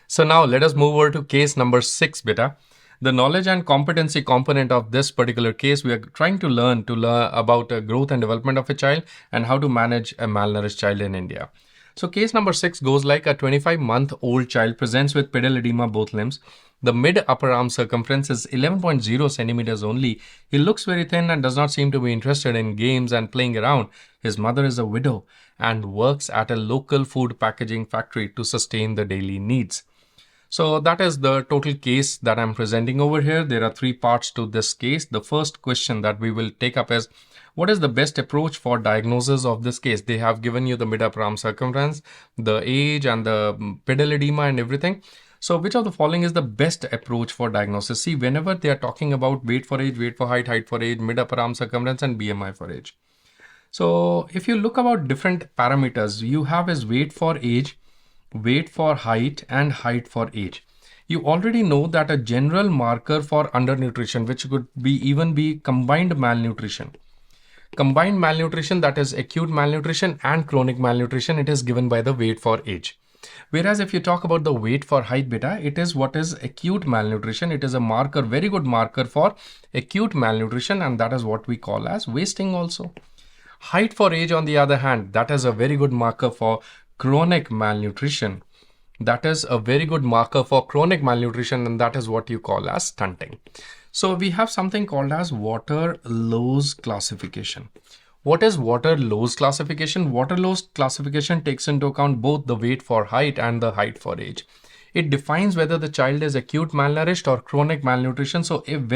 So now let us move over to case number 6, beta. The knowledge and competency component of this particular case, we are trying to learn about growth and development of a child and how to manage a malnourished child in India. So case number 6 goes like a 25-month-old child presents with pedal edema both limbs. The mid-upper arm circumference is 11.0 centimeters only. He looks very thin and does not seem to be interested in games and playing around. His mother is a widow and works at a local food packaging factory to sustain the daily needs. So that is the total case that I'm presenting over here. There are 3 parts to this case. The first question that we will take up is, what is the best approach for diagnosis of this case? They have given you the mid-upper arm circumference, the age and the pedal edema and everything. So which of the following is the best approach for diagnosis? See, whenever they are talking about weight for age, weight for height, height for age, mid-upper arm circumference and BMI for age. So if you look about different parameters, you have is weight for age, weight for height and height for age. You already know that a general marker for undernutrition, which could even be combined malnutrition. Combined malnutrition, that is acute malnutrition and chronic malnutrition, it is given by the weight for age. Whereas if you talk about the weight for height, beta, it is what is acute malnutrition. It is a marker, very good marker for acute malnutrition, and that is what we call as wasting also. Height for age, on the other hand, that is a very good marker for chronic malnutrition. That is a very good marker for chronic malnutrition, and that is what you call as stunting. So we have something called as Waterloo's classification. What is Waterloo's classification? Waterloo's classification takes into account both the weight for height and the height for age. It defines whether the child is acute malnourished or chronic malnutrition. So if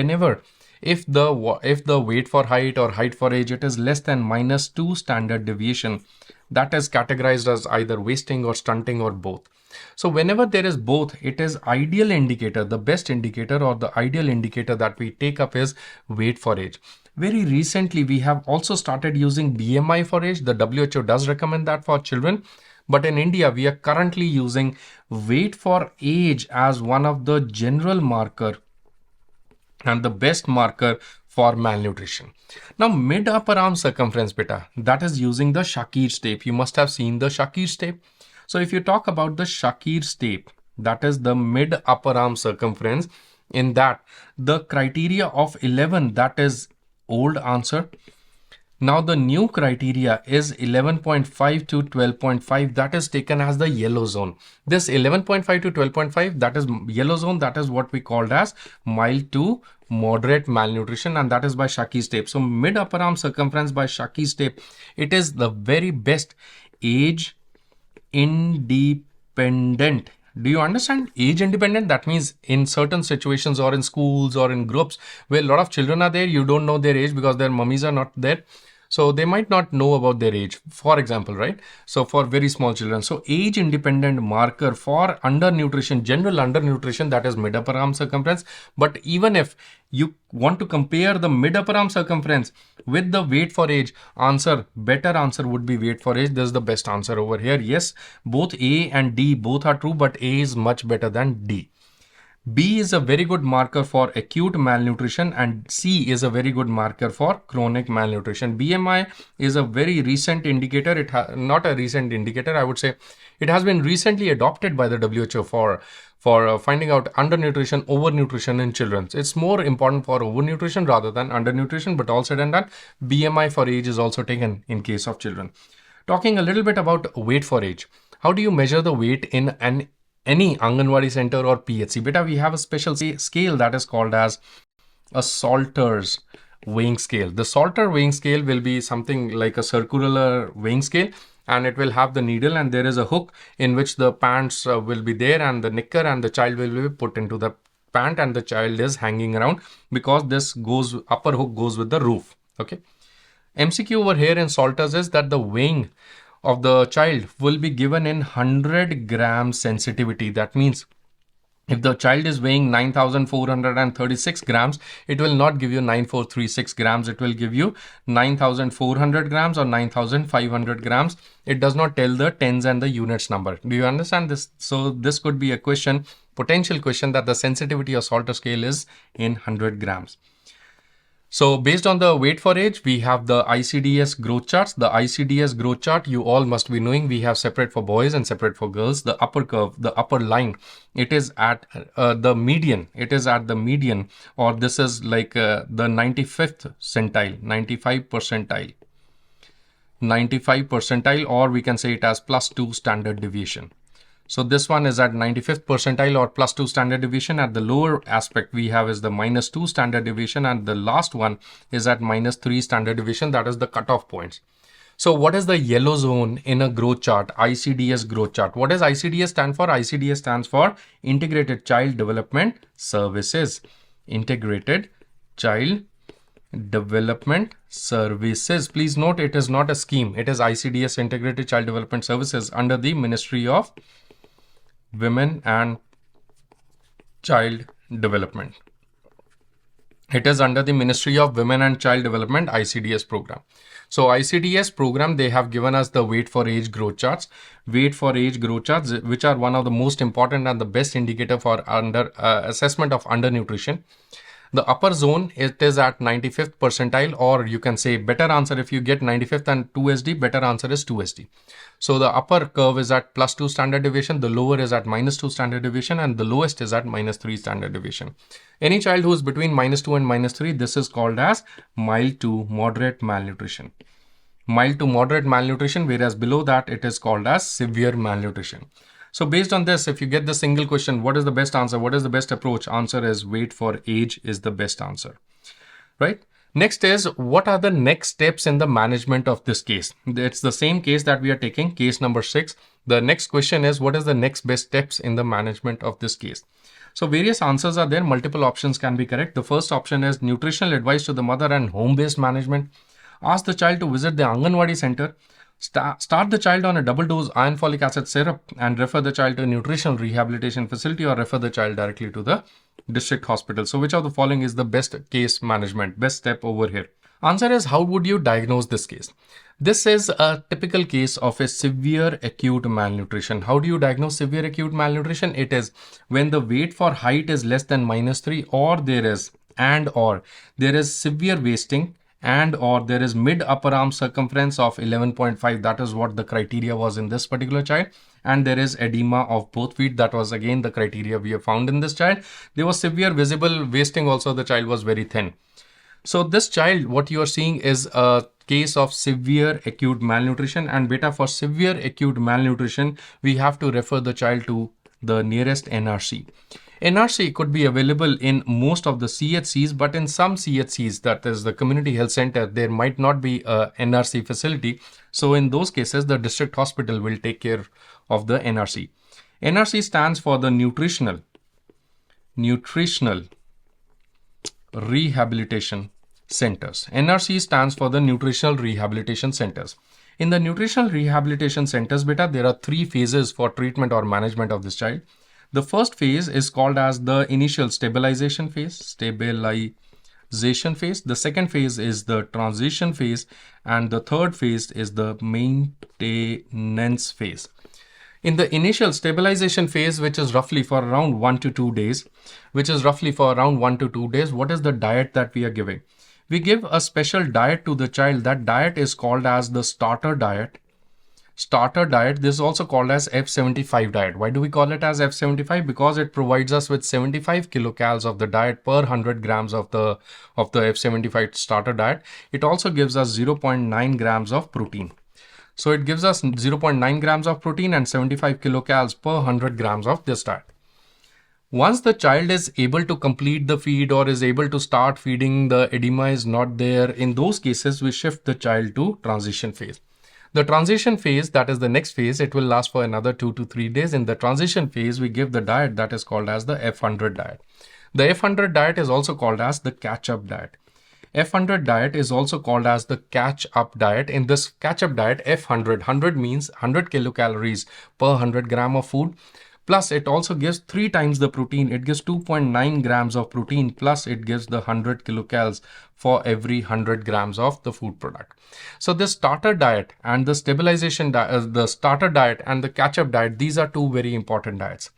the weight for height or height for age, it is less than -2 standard deviation, that is categorized as either wasting or stunting or both. So whenever there is both, it is ideal indicator, the best indicator or the ideal indicator that we take up is weight for age. Very recently, we have also started using BMI for age. The WHO does recommend that for children. But in India, we are currently using weight for age as one of the general marker and the best marker for malnutrition. Now, mid-upper arm circumference, beta, that is using the Shakir's tape. You must have seen the Shakir's tape. So if you talk about the Shakir's tape, that is the mid-upper arm circumference, in that the criteria of 11, that is old answer. Now the new criteria is 11.5 to 12.5, that is taken as the yellow zone. This 11.5 to 12.5, that is yellow zone, that is what we called as mild to moderate malnutrition, and that is by Shakir's tape. So mid upper arm circumference by Shakir's tape, it is the very best age independent. Do you understand? Age independent, that means in certain situations or in schools or in groups where a lot of children are there, you don't know their age because their mummies are not there. So they might not know about their age, for example, right? So for very small children. So age independent marker for undernutrition, general undernutrition, that is mid upper arm circumference. But even if you want to compare the mid upper arm circumference with the weight for age, better answer would be weight for age. This is the best answer over here. Yes, both A and D, both are true, but A is much better than D. B is a very good marker for acute malnutrition and C is a very good marker for chronic malnutrition. BMI is a very recent indicator. Not a recent indicator, I would say. It has been recently adopted by the WHO for finding out undernutrition, overnutrition in children. It's more important for overnutrition rather than undernutrition, but all said and done, BMI for age is also taken in case of children. Talking a little bit about weight for age. How do you measure the weight in any Anganwadi center or PHC? Beta, we have a special scale that is called as a Salter's weighing scale. The Salter weighing scale will be something like a circular weighing scale, and it will have the needle and there is a hook in which the pants will be there and the knicker, and the child will be put into the pant and the child is hanging around because this upper hook goes with the roof. Okay. MCQ over here in Salters is that the weighing of the child will be given in 100 gram sensitivity. That means if the child is weighing 9,436 grams, it will not give you 9,436 grams. It will give you 9,400 grams or 9,500 grams. It does not tell the tens and the units number. Do you understand this? So this could be a question, potential question, that the sensitivity of Salter scale is in 100 grams. So based on the weight for age, we have the ICDS growth charts. The ICDS growth chart, you all must be knowing, we have separate for boys and separate for girls. The upper curve, the upper line, it is at the median. It is at the median, or this is like the 95th centile, 95 percentile. 95 percentile, or we can say it as +2 standard deviation. So this one is at 95th percentile or +2 standard deviation. At the lower aspect we have is the -2 standard deviation, and the last one is at -3 standard deviation. That is the cutoff points. So what is the yellow zone in a growth chart, ICDS growth chart? What does ICDS stand for? ICDS stands for Integrated Child Development Services. Integrated Child Development Services. Please note, it is not a scheme. It is ICDS, Integrated Child Development Services, under the Ministry of Women and Child Development. It is under the Ministry of Women and Child Development ICDS program. So ICDS program, they have given us the weight for age growth charts. Weight for age growth charts, which are one of the most important and the best indicator for assessment of undernutrition. The upper zone, it is at 95th percentile, or you can say better answer, if you get 95th and 2 SD, better answer is 2 SD. So the upper curve is at +2 standard deviation, the lower is at -2 standard deviation, and the lowest is at -3 standard deviation. Any child who is between -2 and -3, this is called as mild to moderate malnutrition. Mild to moderate malnutrition, whereas below that it is called as severe malnutrition. So based on this, if you get the single question, what is the best answer? What is the best approach? Answer is weight for age is the best answer, right? Next is, what are the next steps in the management of this case? It's the same case that we are taking, case number 6. The next question is, what is the next best steps in the management of this case? So various answers are there. Multiple options can be correct. The first option is nutritional advice to the mother and home-based management. Ask the child to visit the Anganwadi center. Start the child on a double dose iron folic acid syrup and refer the child to a nutritional rehabilitation facility, or refer the child directly to the district hospital. So which of the following is the best case management, best step over here? Answer is, how would you diagnose this case? This is a typical case of a severe acute malnutrition. How do you diagnose severe acute malnutrition? It is when the weight for height is less than -3, or there is severe wasting, and or there is mid upper arm circumference of 11.5. That is what the criteria was in this particular child. And there is edema of both feet. That was again the criteria we have found in this child. There was severe visible wasting also. The child was very thin. So this child, what you are seeing is a case of severe acute malnutrition. And beta, for severe acute malnutrition, we have to refer the child to the nearest NRC. NRC could be available in most of the CHCs, but in some CHCs, that is the community health center, there might not be a NRC facility. So in those cases, the district hospital will take care of the NRC. NRC stands for the nutritional rehabilitation centers. NRC stands for the nutritional rehabilitation centers. In the nutritional rehabilitation centers, beta, there are 3 phases for treatment or management of this child. The first phase is called as the initial stabilization phase. The second phase is the transition phase, and the third phase is the maintenance phase. In the initial stabilization phase, which is roughly for around 1 to 2 days, what is the diet that we are giving? We give a special diet to the child. That diet is called as the starter diet. This is also called as F75 diet. Why do we call it as F75? Because it provides us with 75 kilocalories of the diet per 100 grams of the F75 starter diet. It also gives us 0.9 grams of protein. So it gives us 0.9 grams of protein and 75 kilocalories per 100 grams of this diet. Once the child is able to complete the feed or is able to start feeding, the edema is not there. In those cases, we shift the child to transition phase. The transition phase, that is the next phase, it will last for another 2 to 3 days. In the transition phase, we give the diet that is called as the F100 diet. The F100 diet is also called as the catch-up diet. F100 diet is also called as the catch-up diet. In this catch-up diet, F100, 100 means 100 kilocalories per 100 gram of food. Plus, it also gives 3 times the protein. It gives 2.9 grams of protein. Plus, it gives the 100 kilocalories for every 100 grams of the food product. So, the starter diet and the stabilization diet, the starter diet and the catch-up diet, these are 2 very important diets.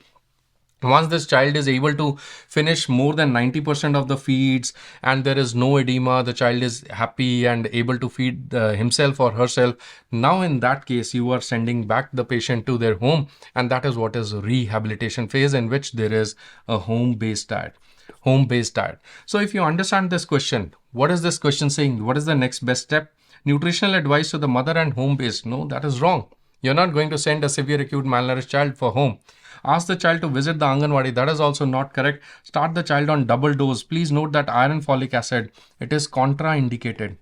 Once this child is able to finish more than 90% of the feeds and there is no edema, the child is happy and able to feed himself or herself. Now in that case, you are sending back the patient to their home, and that is what is rehabilitation phase, in which there is a home-based diet. Home-based diet. So if you understand this question, what is this question saying? What is the next best step? Nutritional advice to the mother and home-based. No, that is wrong. You're not going to send a severe acute malnourished child for home. Ask the child to visit the Anganwadi. That is also not correct. Start the child on double dose. Please note that iron folic acid, it is contraindicated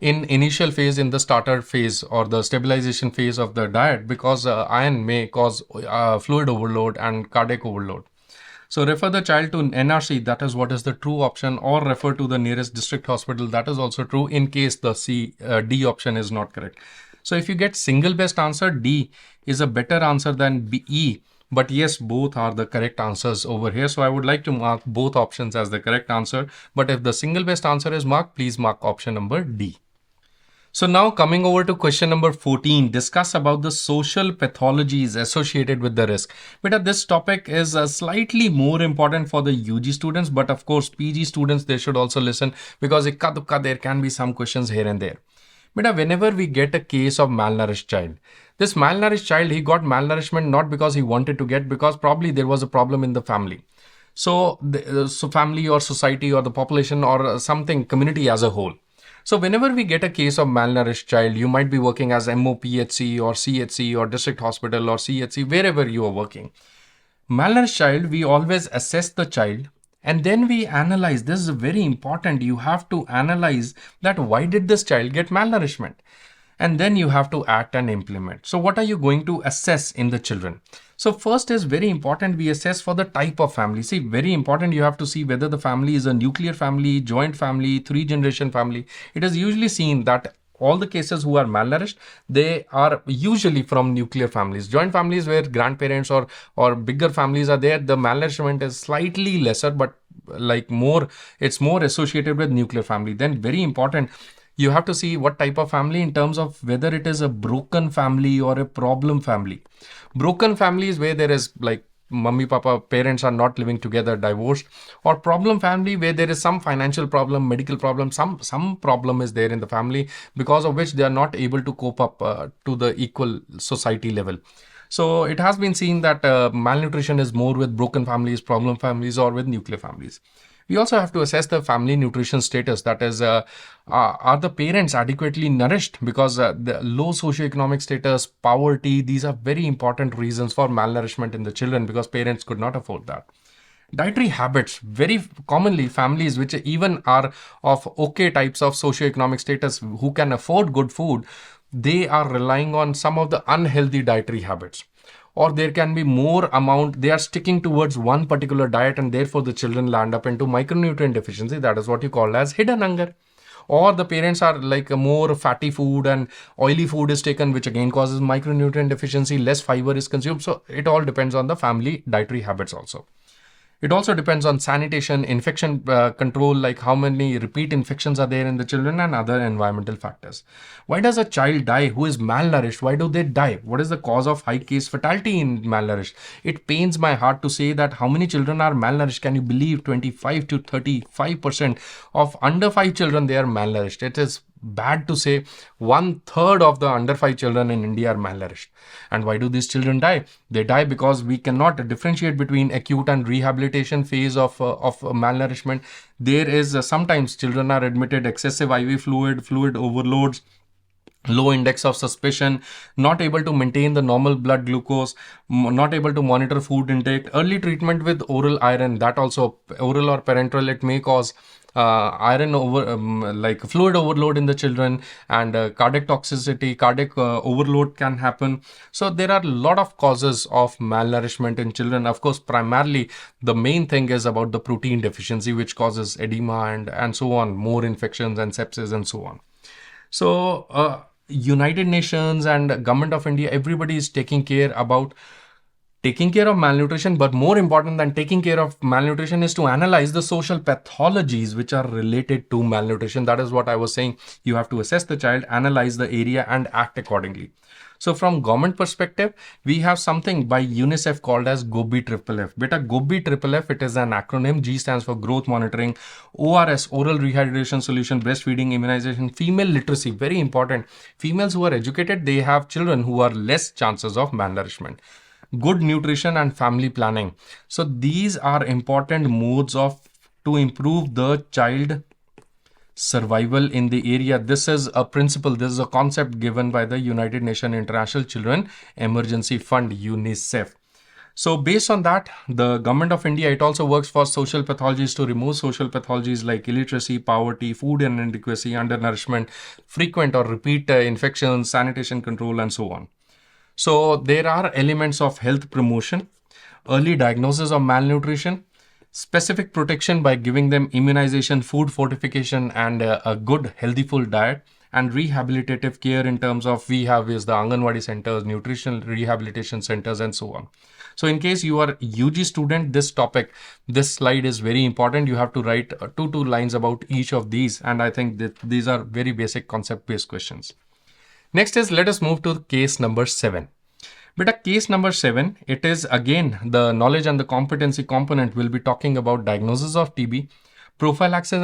in initial phase, in the starter phase or the stabilization phase of the diet, because iron may cause fluid overload and cardiac overload. So refer the child to NRC, that is what is the true option, or refer to the nearest district hospital. That is also true in case the D option is not correct. So if you get single best answer, D is a better answer than E. But yes, both are the correct answers over here. So I would like to mark both options as the correct answer. But if the single best answer is marked, please mark option number D. So now coming over to question number 14, discuss about the social pathologies associated with the risk. But this topic is slightly more important for the UG students, but of course PG students, they should also listen, because there can be some questions here and there. But whenever we get a case of malnourished child, this malnourished child, he got malnourishment not because he wanted to get, because probably there was a problem in the family. So family or society or the population or something, community as a whole. So whenever we get a case of malnourished child, you might be working as MOPHC or CHC or district hospital or CHC, wherever you are working. Malnourished child, we always assess the child and then we analyze. This is very important. You have to analyze that why did this child get malnourishment? And then you have to act and implement. So what are you going to assess in the children? So first is very important, we assess for the type of family. See, very important, you have to see whether the family is a nuclear family, joint family, 3-generation family. It is usually seen that all the cases who are malnourished, they are usually from nuclear families. Joint families where grandparents or bigger families are there, the malnourishment is slightly lesser, but it's more associated with nuclear family. Then very important, you have to see what type of family in terms of whether it is a broken family or a problem family. Broken families where there is like mummy, papa, parents are not living together, divorced, or problem family where there is some financial problem, medical problem, some problem is there in the family because of which they are not able to cope up to the equal society level. So it has been seen that malnutrition is more with broken families, problem families, or with nuclear families. We also have to assess the family nutrition status. That is, are the parents adequately nourished? Because the low socioeconomic status, poverty, these are very important reasons for malnourishment in the children, because parents could not afford that. Dietary habits, very commonly families which even are of okay types of socioeconomic status who can afford good food, they are relying on some of the unhealthy dietary habits. Or there can be more amount, they are sticking towards one particular diet and therefore the children land up into micronutrient deficiency. That is what you call as hidden hunger. Or the parents are like a more fatty food and oily food is taken, which again causes micronutrient deficiency, less fiber is consumed. So it all depends on the family dietary habits also. It also depends on sanitation, infection control, like how many repeat infections are there in the children, and other environmental factors. Why does a child die who is malnourished? Why do they die? What is the cause of high case fatality in malnourished? It pains my heart to say that how many children are malnourished. Can you believe 25 to 35% of under 5 children, they are malnourished? It is bad to say 1/3 of the under 5 children in India are malnourished. And why do these children die? They die because we cannot differentiate between acute and rehabilitation phase of malnourishment. There is sometimes children are admitted excessive IV fluid overloads, low index of suspicion, not able to maintain the normal blood glucose, not able to monitor food intake. Early treatment with oral iron, that also oral or parenteral, it may cause iron like fluid overload in the children, and cardiac toxicity, cardiac overload can happen. So there are a lot of causes of malnourishment in children. Of course, primarily the main thing is about the protein deficiency, which causes edema and so on, more infections and sepsis and so on. So United Nations and Government of India, everybody is taking care of malnutrition, but more important than taking care of malnutrition is to analyze the social pathologies which are related to malnutrition. That is what I was saying. You have to assess the child, analyze the area, and act accordingly. So from government perspective, we have something by UNICEF called as GOBI Triple F. Beta GOBI Triple F, it is an acronym. G stands for growth monitoring, ORS, oral rehydration solution, breastfeeding, immunization, female literacy, very important. Females who are educated, they have children who are less chances of malnourishment. Good nutrition and family planning. So these are important modes of to improve the child survival in the area. This is a principle, this is a concept given by the United Nations International Children Emergency Fund, UNICEF. So based on that, the government of India, it also works for social pathologies to remove social pathologies like illiteracy, poverty, food inadequacy, undernourishment, frequent or repeat infections, sanitation control, and so on. So there are elements of health promotion, early diagnosis of malnutrition, specific protection by giving them immunization, food fortification, and a good healthy full diet, and rehabilitative care in terms of we have is the Anganwadi centers, nutritional rehabilitation centers, and so on. So in case you are UG student, this topic, this slide is very important. You have to write two lines about each of these, and I think that these are very basic concept based questions. Next is, let us move to case number 7. But case number 7, it is again the knowledge and the competency component. Will be talking about diagnosis of TB, prophylaxis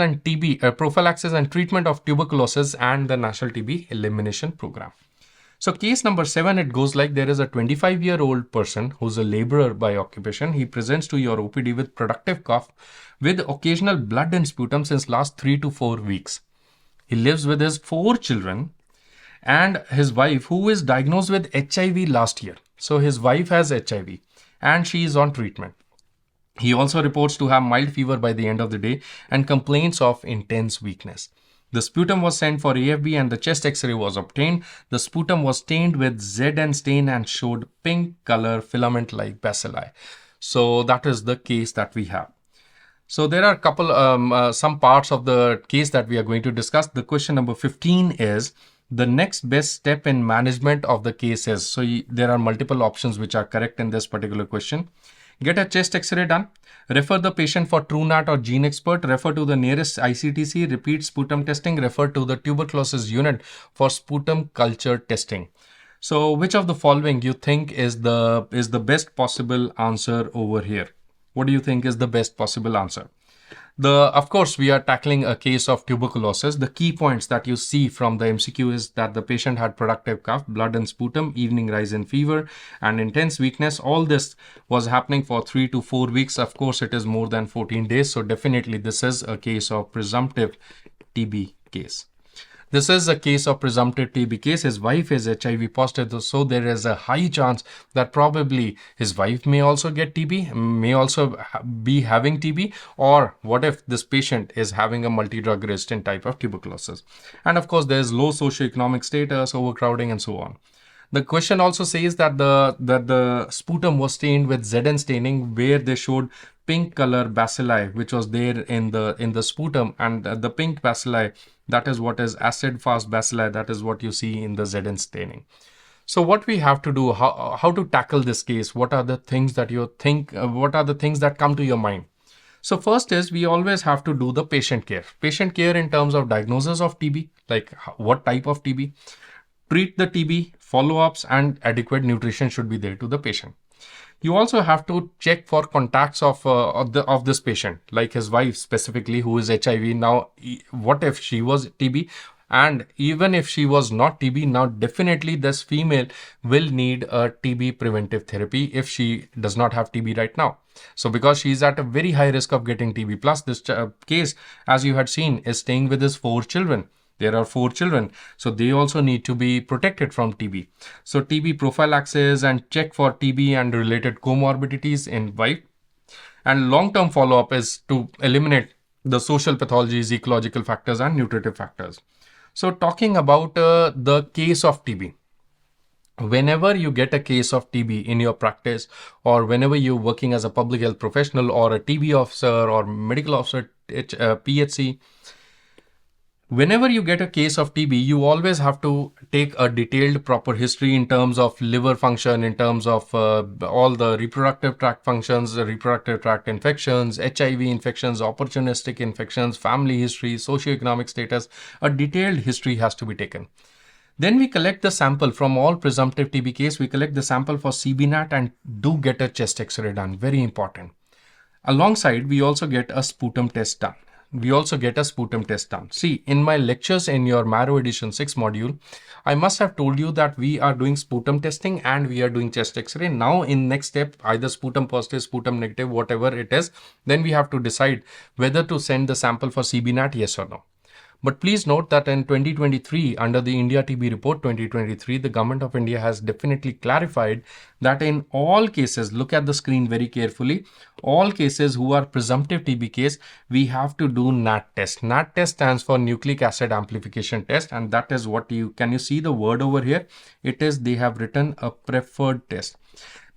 and treatment of tuberculosis, and the National TB Elimination Program. So case number 7, it goes like, there is a 25-year-old person who's a laborer by occupation. He presents to your OPD with productive cough with occasional blood and sputum since last 3 to 4 weeks. He lives with his 4 children and his wife, who is diagnosed with HIV last year. So his wife has HIV and she is on treatment. He also reports to have mild fever by the end of the day and complaints of intense weakness. The sputum was sent for AFB and the chest X-ray was obtained. The sputum was stained with ZN stain and showed pink color filament-like bacilli. So that is the case that we have. So there are a couple, some parts of the case that we are going to discuss. The question number 15 is, the next best step in management of the case is. So there are multiple options which are correct in this particular question. Get a chest X-ray done. Refer the patient for TrueNat or Gene Expert. Refer to the nearest ICTC. Repeat sputum testing. Refer to the tuberculosis unit for sputum culture testing. So which of the following you think is the best possible answer over here? What do you think is the best possible answer? Of course, we are tackling a case of tuberculosis. The key points that you see from the MCQ is that the patient had productive cough, blood and sputum, evening rise in fever, and intense weakness. All this was happening for 3 to 4 weeks. Of course, it is more than 14 days. So definitely this is a case of presumptive TB case. This is a case of presumptive TB case. His wife is HIV positive, so there is a high chance that probably his wife may also get TB, may also be having TB, or what if this patient is having a multi-drug resistant type of tuberculosis. And of course, there is low socioeconomic status, overcrowding, and so on. The question also says that the sputum was stained with ZN staining, where they showed pink color bacilli, which was there in the sputum, and the pink bacilli, that is what is acid fast bacilli, that is what you see in the ZN staining. So what we have to do, how to tackle this case, what are the things that you think, what are the things that come to your mind? So first is, we always have to do the patient care. Patient care in terms of diagnosis of TB, like what type of TB, treat the TB, follow-ups, and adequate nutrition should be there to the patient. You also have to check for contacts of this patient, like his wife specifically, who is HIV. Now, what if she was TB? And even if she was not TB, now definitely this female will need a TB preventive therapy if she does not have TB right now. So because she is at a very high risk of getting TB, plus this case, as you had seen, is staying with his 4 children. There are 4 children, so they also need to be protected from TB. So TB prophylaxis and check for TB and related comorbidities in wife. And long-term follow-up is to eliminate the social pathologies, ecological factors, and nutritive factors. So talking about the case of TB. Whenever you get a case of TB in your practice, or whenever you're working as a public health professional or a TB officer or medical officer, PHC, whenever you get a case of TB, you always have to take a detailed proper history in terms of liver function, in terms of all the reproductive tract functions, the reproductive tract infections, HIV infections, opportunistic infections, family history, socioeconomic status. A detailed history has to be taken. Then we collect the sample from all presumptive TB case. We collect the sample for CB-NAT and do get a chest X-ray done. Very important. Alongside, we also get a sputum test done. See, in my lectures in your Marrow Edition 6 module, I must have told you that we are doing sputum testing and we are doing chest X-ray. Now in next step, either sputum positive, sputum negative, whatever it is, then we have to decide whether to send the sample for CB-NAT, yes or no. But please note that in 2023, under the India TB report 2023, the government of India has definitely clarified that in all cases, look at the screen very carefully, all cases who are presumptive TB case, we have to do NAT test. NAT test stands for nucleic acid amplification test, and that is what can you see the word over here? It is, they have written a preferred test.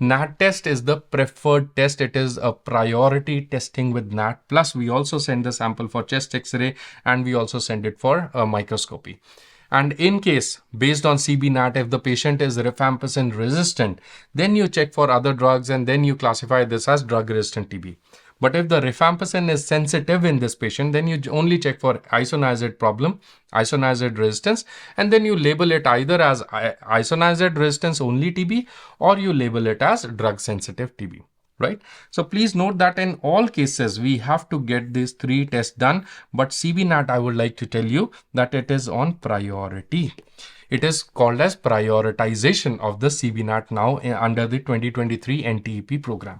NAT test is the preferred test. It is a priority testing with NAT. Plus, we also send the sample for chest X-ray and we also send it for a microscopy. And in case, based on CB-NAT, if the patient is rifampicin resistant, then you check for other drugs and then you classify this as drug-resistant TB. But if the rifampicin is sensitive in this patient, then you only check for isoniazid problem, isoniazid resistance, and then you label it either as isoniazid resistance only TB or you label it as drug sensitive TB. Right? So please note that in all cases, we have to get these 3 tests done. But CB-NAT, I would like to tell you that it is on priority. It is called as prioritization of the CB-NAT now under the 2023 NTEP program.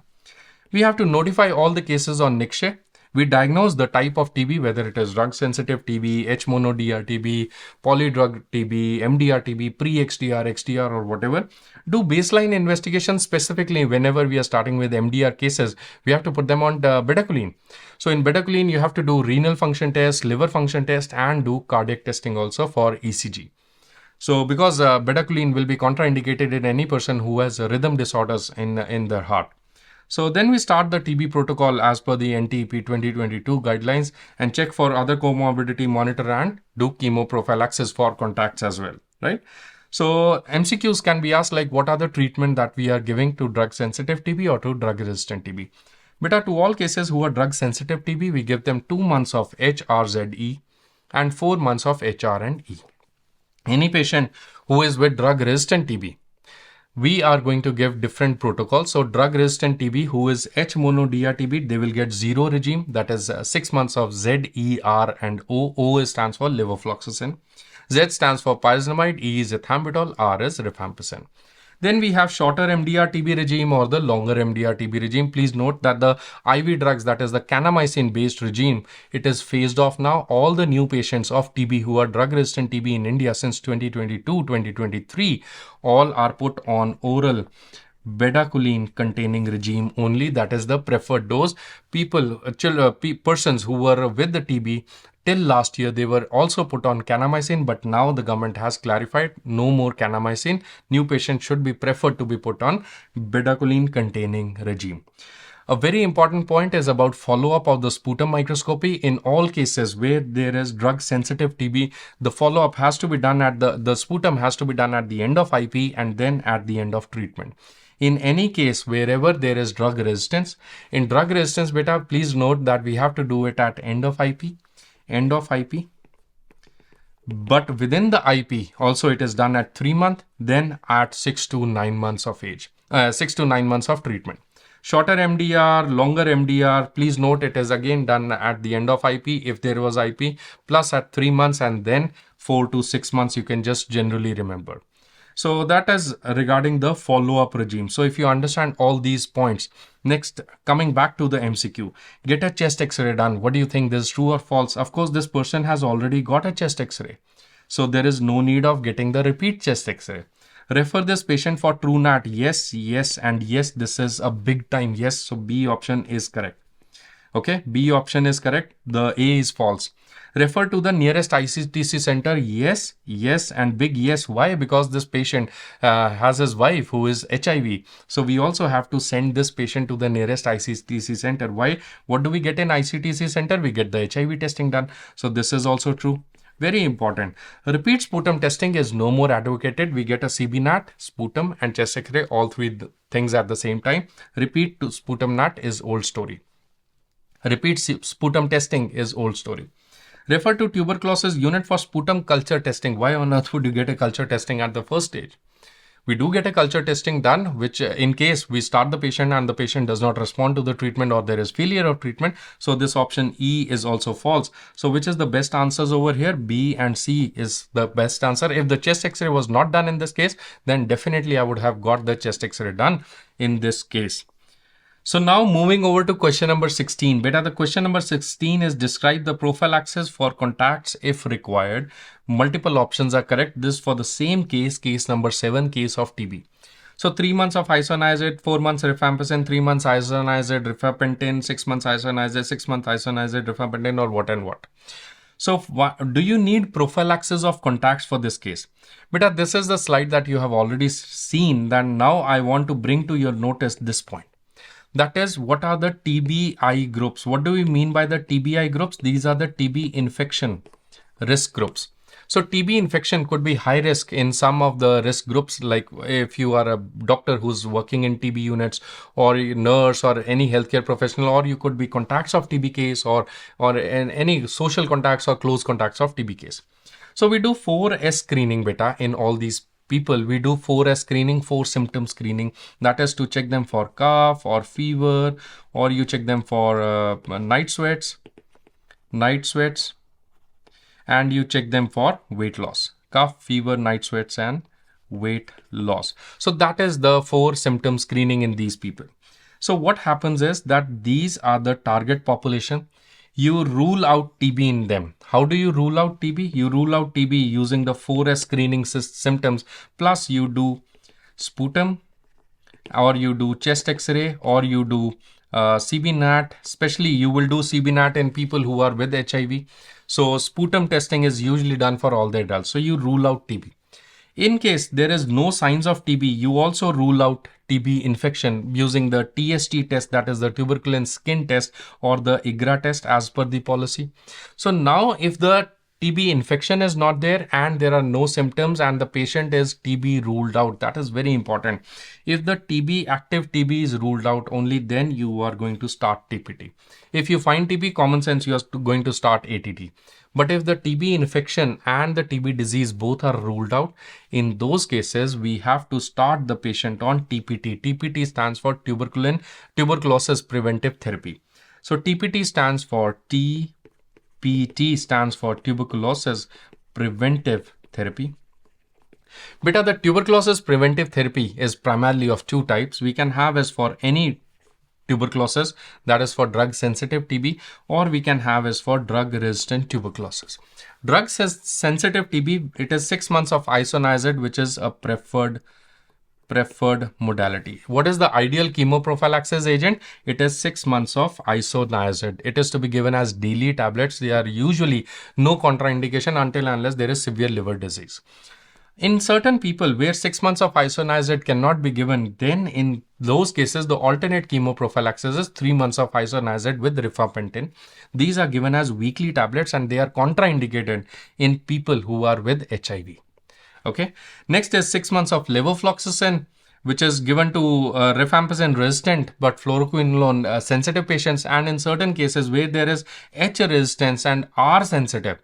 We have to notify all the cases on NICSHE. We diagnose the type of TB, whether it is drug-sensitive TB, H-mono-DR TB, polydrug TB, MDR TB, pre-XDR, XDR or whatever. Do baseline investigation specifically whenever we are starting with MDR cases. We have to put them on bedaquiline. So in bedaquiline, you have to do renal function test, liver function test, and do cardiac testing also for ECG. So because bedaquiline will be contraindicated in any person who has rhythm disorders in their heart. So then we start the TB protocol as per the NTEP 2022 guidelines and check for other comorbidity, monitor and do chemoprophylaxis for contacts as well, right? So MCQs can be asked like what are the treatment that we are giving to drug sensitive TB or to drug resistant TB. But to all cases who are drug sensitive TB, we give them 2 months of HRZE and 4 months of HR and E. Any patient who is with drug resistant TB, we are going to give different protocols. So drug resistant TB who is H-mono-DR TB, they will get 0 regime, that is 6 months of Z, E, R and O. O stands for levofloxacin. Z stands for pyrazinamide, E is ethambutol, R is rifampicin. Then we have shorter MDR TB regime or the longer MDR TB regime. Please note that the IV drugs, that is the kanamycin based regime, it is phased off now. All the new patients of TB who are drug resistant TB in India since 2022-2023, all are put on oral bedaquiline containing regime only. That is the preferred dose. Persons who were with the TB till last year, they were also put on kanamycin, but now the government has clarified no more kanamycin. New patients should be preferred to be put on bedaquiline containing regime. A very important point is about follow-up of the sputum microscopy. In all cases where there is drug-sensitive TB, the follow-up has to be done at the sputum has to be done at the end of IP and then at the end of treatment. In any case, wherever there is drug resistance, in drug resistance beta, please note that we have to do it at end of IP. But within the IP, also it is done at 3 months, then at 6 to 9 months of age, 6 to 9 months of treatment. Shorter MDR, longer MDR, please note it is again done at the end of IP if there was IP, plus at 3 months and then 4 to 6 months, you can just generally remember. So that is regarding the follow-up regime. So if you understand all these points, next coming back to the MCQ, get a chest X-ray done. What do you think? This is true or false? Of course, this person has already got a chest X-ray. So there is no need of getting the repeat chest X-ray. Refer this patient for true NAT. Yes, yes, and yes. This is a big time yes. So B option is correct. Okay, B option is correct. The A is false. Refer to the nearest ICTC center. Yes, yes, and big yes. Why? Because this patient has his wife who is HIV. So we also have to send this patient to the nearest ICTC center. Why? What do we get in ICTC center? We get the HIV testing done. So this is also true. Very important. Repeat sputum testing is no more advocated. We get a CB-NAT, sputum and chest X-ray, all 3 things at the same time. Repeat to sputum NAT is old story. Repeat sputum testing is old story. Refer to tuberculosis unit for sputum culture testing. Why on earth would you get a culture testing at the first stage? We do get a culture testing done, which in case we start the patient and the patient does not respond to the treatment or there is failure of treatment. So this option E is also false. So which is the best answers over here? B and C is the best answer. If the chest x-ray was not done in this case, then definitely I would have got the chest x-ray done in this case. So now moving over to question number 16. Beta, the question number 16 is describe the prophylaxis for contacts if required. Multiple options are correct. This for the same case, case number 7, case of TB. So 3 months of isoniazid, 4 months rifampicin, 3 months isoniazid, rifampicin, 6 months isoniazid, 6 months isoniazid, rifampicin, or what and what. So do you need prophylaxis of contacts for this case? Beta, this is the slide that you have already seen. That now I want to bring to your notice this point. That is, what are the TBI groups? What do we mean by the TBI groups? These are the TB infection risk groups. So TB infection could be high risk in some of the risk groups, like if you are a doctor who's working in TB units, or a nurse, or any healthcare professional, or you could be contacts of TB case, or any social contacts or close contacts of TB case. So we do 4S screening, beta, in all these people. We do 4S screening, 4 symptom screening. That is to check them for cough or fever, or you check them for night sweats, and you check them for weight loss. Cough, fever, night sweats, and weight loss. So that is the 4 symptom screening in these people. So what happens is that these are the target population. You rule out TB in them. How do you rule out TB? You rule out TB using the 4S screening symptoms, plus you do sputum, or you do chest x-ray, or you do CB-NAT. Especially you will do CB-NAT in people who are with HIV. So sputum testing is usually done for all the adults. So you rule out TB. In case there is no signs of TB, you also rule out TB infection using the TST test, that is the tuberculin skin test, or the IGRA test as per the policy. So now if the TB infection is not there and there are no symptoms and the patient is TB ruled out, that is very important. If the active TB is ruled out, only then you are going to start TPT. If you find TB, common sense, you are going to start ATT. But if the TB infection and the TB disease both are ruled out, in those cases, we have to start the patient on TPT. TPT stands for tuberculosis preventive therapy. So TPT stands for TPT stands for tuberculosis preventive therapy. Beta, the tuberculosis preventive therapy is primarily of 2 types. We can have as for any tuberculosis, that is for drug sensitive TB, or we can have is for drug resistant tuberculosis. Drug sensitive TB, it is 6 months of isoniazid, which is a preferred modality. What is the ideal chemoprophylaxis agent? It is 6 months of isoniazid. It is to be given as daily tablets. They are usually no contraindication until unless there is severe liver disease. In certain people where 6 months of isoniazid cannot be given, then in those cases, the alternate chemoprophylaxis is 3 months of isoniazid with rifampicin. These are given as weekly tablets and they are contraindicated in people who are with HIV. Okay. Next is 6 months of levofloxacin, which is given to rifampicin resistant but fluoroquinolone sensitive patients, and in certain cases where there is H resistance and R sensitive.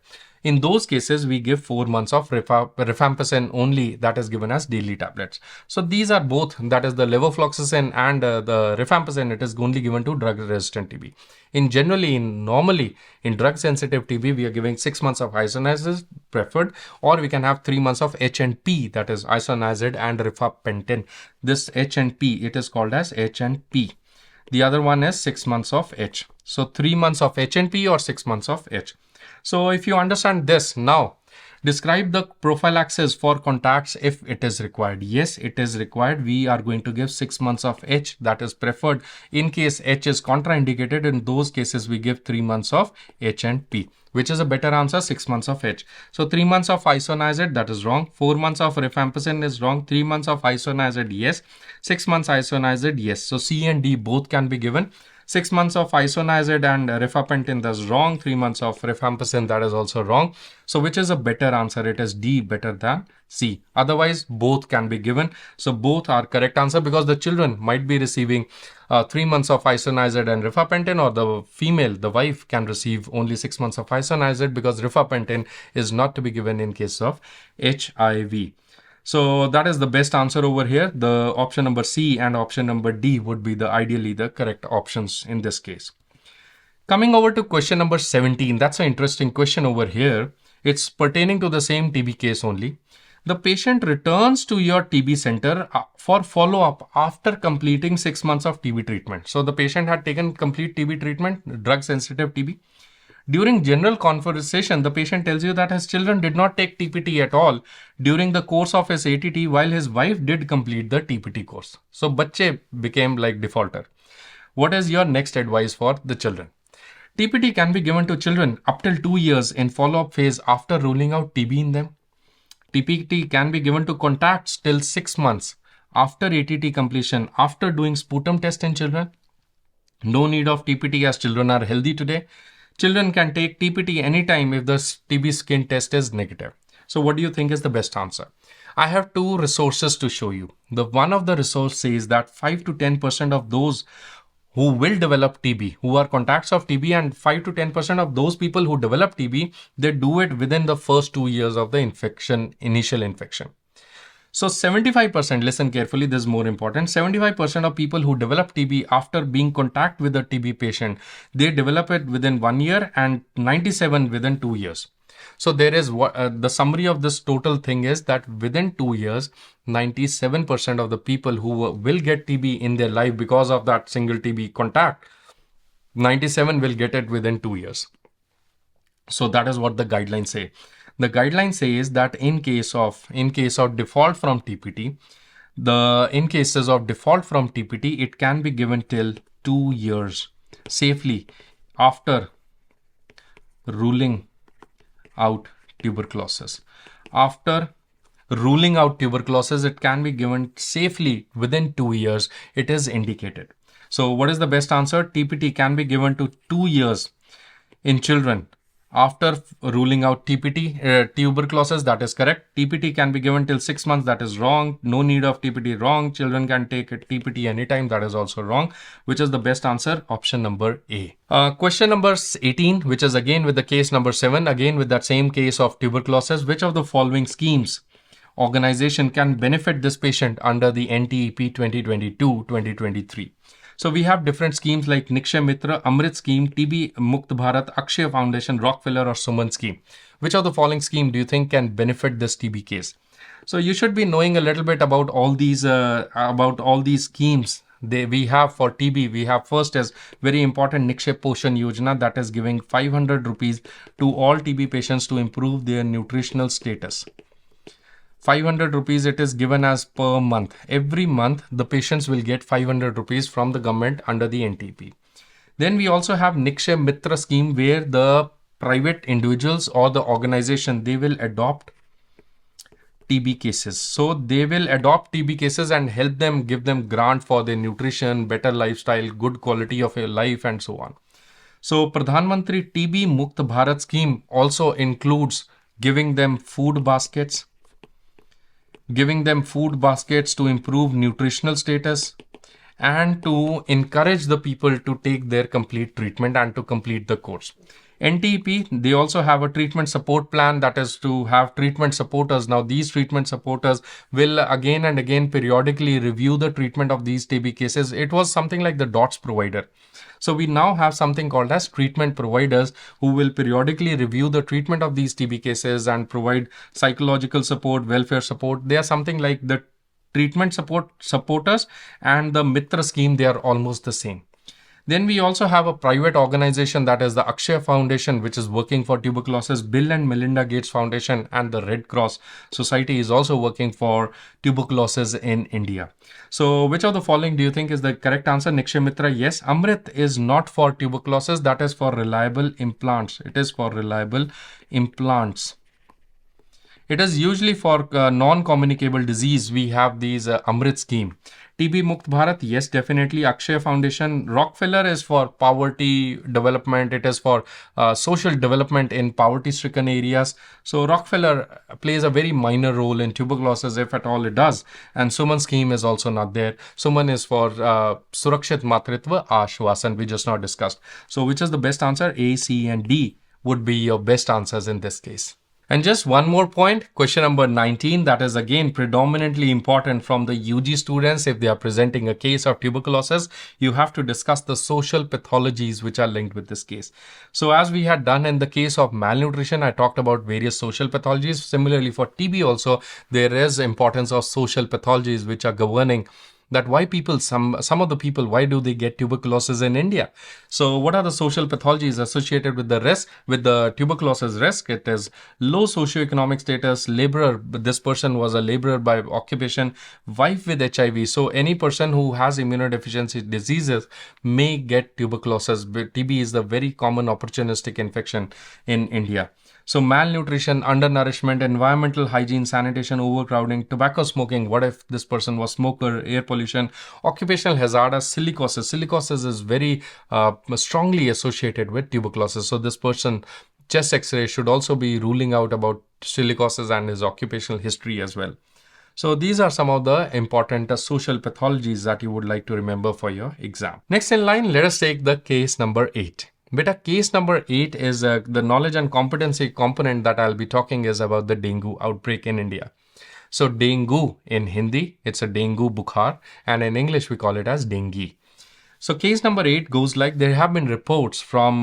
In those cases, we give 4 months of rifampicin only, that is given as daily tablets. So these are both, that is the levofloxacin and the rifampicin, it is only given to drug-resistant TB. Normally in drug-sensitive TB, we are giving 6 months of isoniazid preferred, or we can have 3 months of H and P, that is isoniazid and rifampicin. This H and P, it is called as H and P. The other one is 6 months of H. So 3 months of H and P or 6 months of H. So if you understand this, now describe the prophylaxis for contacts if it is required. Yes, it is required. We are going to give 6 months of H, that is preferred. In case H is contraindicated, in those cases we give 3 months of H and P. Which is a better answer? 6 months of H. So 3 months of isoniazid, that is wrong. 4 months of rifampicin is wrong. 3 months of isoniazid, yes. 6 months isoniazid, yes. So C and D both can be given. 6 months of isoniazid and rifampicin, that's wrong. 3 months of rifampicin, that is also wrong. So which is a better answer? It is D, better than C. Otherwise, both can be given. So both are correct answer, because the children might be receiving 3 months of isoniazid and rifampicin, or the female, the wife, can receive only 6 months of isoniazid, because rifampicin is not to be given in case of HIV. So that is the best answer over here. The option number C and option number D would be the ideally the correct options in this case. Coming over to question number 17, that's an interesting question over here. It's pertaining to the same TB case only. The patient returns to your TB center for follow-up after completing 6 months of TB treatment. So the patient had taken complete TB treatment, drug-sensitive TB. During general conversation, the patient tells you that his children did not take TPT at all during the course of his ATT, while his wife did complete the TPT course. So bachche became like defaulter. What is your next advice for the children? TPT can be given to children up till 2 years in follow-up phase after ruling out TB in them. TPT can be given to contacts till 6 months after ATT completion after doing sputum test in children. No need of TPT as children are healthy today. Children can take TPT anytime if the TB skin test is negative. So what do you think is the best answer? I have two resources to show you. The one of the resource says that 5 to 10% of those who will develop TB, who are contacts of TB, and 5 to 10% of those people who develop TB, they do it within the first 2 years of the infection, initial infection. So 75%, listen carefully, this is more important. 75% of people who develop TB after being contact with a TB patient, they develop it within 1 year, and 97 within 2 years. So there is the summary of this total thing is that within 2 years, 97% of the people who will get TB in their life because of that single TB contact, 97 will get it within 2 years. So that is what the guidelines say. The guideline says that in case of default from TPT, in cases of default from TPT, it can be given till 2 years safely after ruling out tuberculosis. After ruling out tuberculosis, it can be given safely within 2 years. It is indicated. So what is the best answer? TPT can be given to 2 years in children after ruling out tuberculosis, that is correct. TPT can be given till 6 months, that is wrong. No need of TPT, wrong. Children can take TPT anytime, that is also wrong. Which is the best answer? Option number A. Question number 18, which is again with the case number 7, again with that same case of tuberculosis. Which of the following schemes organization can benefit this patient under the NTEP 2022-2023? So we have different schemes like Nikshay Mitra, Amrit scheme, TB Mukt Bharat, Akshaya Foundation, Rockefeller, or Suman scheme. Which of the following scheme do you think can benefit this TB case? So you should be knowing a little bit about all these schemes we have for TB. We have first is very important Nikshay Poshan Yojana, that is giving 500 rupees to all TB patients to improve their nutritional status. 500 rupees it is given as per month. Every month the patients will get 500 rupees from the government under the NTP. Then we also have Nikshay Mitra scheme, where the private individuals or the organization, they will adopt TB cases. So they will adopt TB cases and help them, give them grant for their nutrition, better lifestyle, good quality of your life, and so on. So Pradhan Mantri TB Mukt Bharat scheme also includes giving them food baskets, to improve nutritional status and to encourage the people to take their complete treatment and to complete the course. NTP, they also have a treatment support plan, that is to have treatment supporters. Now these treatment supporters will again and again periodically review the treatment of these TB cases. It was something like the DOTS provider. So we now have something called as treatment providers who will periodically review the treatment of these TB cases and provide psychological support, welfare support. They are something like the treatment supporters and the Mitra scheme. They are almost the same. Then we also have a private organization, that is the Akshaya Foundation, which is working for tuberculosis. Bill and Melinda Gates Foundation and the Red Cross Society is also working for tuberculosis in India. So which of the following do you think is the correct answer? Nikshay Mitra, yes. Amrit is not for tuberculosis. That is for reliable implants. It is for reliable implants. It is usually for non-communicable disease. We have these Amrit scheme. TB Mukt Bharat, yes, definitely. Akshay Foundation. Rockefeller is for poverty development. It is for social development in poverty-stricken areas. So Rockefeller plays a very minor role in tuberculosis, if at all it does. And Suman scheme is also not there. Suman is for Surakshit Matritva Ashwasan, we just now discussed. So which is the best answer? A, C, and D would be your best answers in this case. And just one more point, question number 19, that is again predominantly important from the UG students. If they are presenting a case of tuberculosis, you have to discuss the social pathologies which are linked with this case. So as we had done in the case of malnutrition, I talked about various social pathologies. Similarly for TB also, there is importance of social pathologies which are governing that why people, some of the people, why do they get tuberculosis in India? So what are the social pathologies associated with the risk, with the tuberculosis risk? It is low socioeconomic status, laborer. This person was a laborer by occupation, wife with HIV. So any person who has immunodeficiency diseases may get tuberculosis. But TB is the very common opportunistic infection in India. So malnutrition, undernourishment, environmental hygiene, sanitation, overcrowding, tobacco smoking. What if this person was smoker? Air pollution, occupational hazardous, silicosis. Silicosis is very strongly associated with tuberculosis. So this person, chest X-ray should also be ruling out about silicosis and his occupational history as well. So these are some of the important social pathologies that you would like to remember for your exam. Next in line, let us take the case number 8. Beta, case number 8 is the knowledge and competency component that I'll be talking is about the dengue outbreak in India. So dengue in Hindi, it's a dengue bukhar, and in English we call it as dengue. So case number 8 goes like, there have been reports from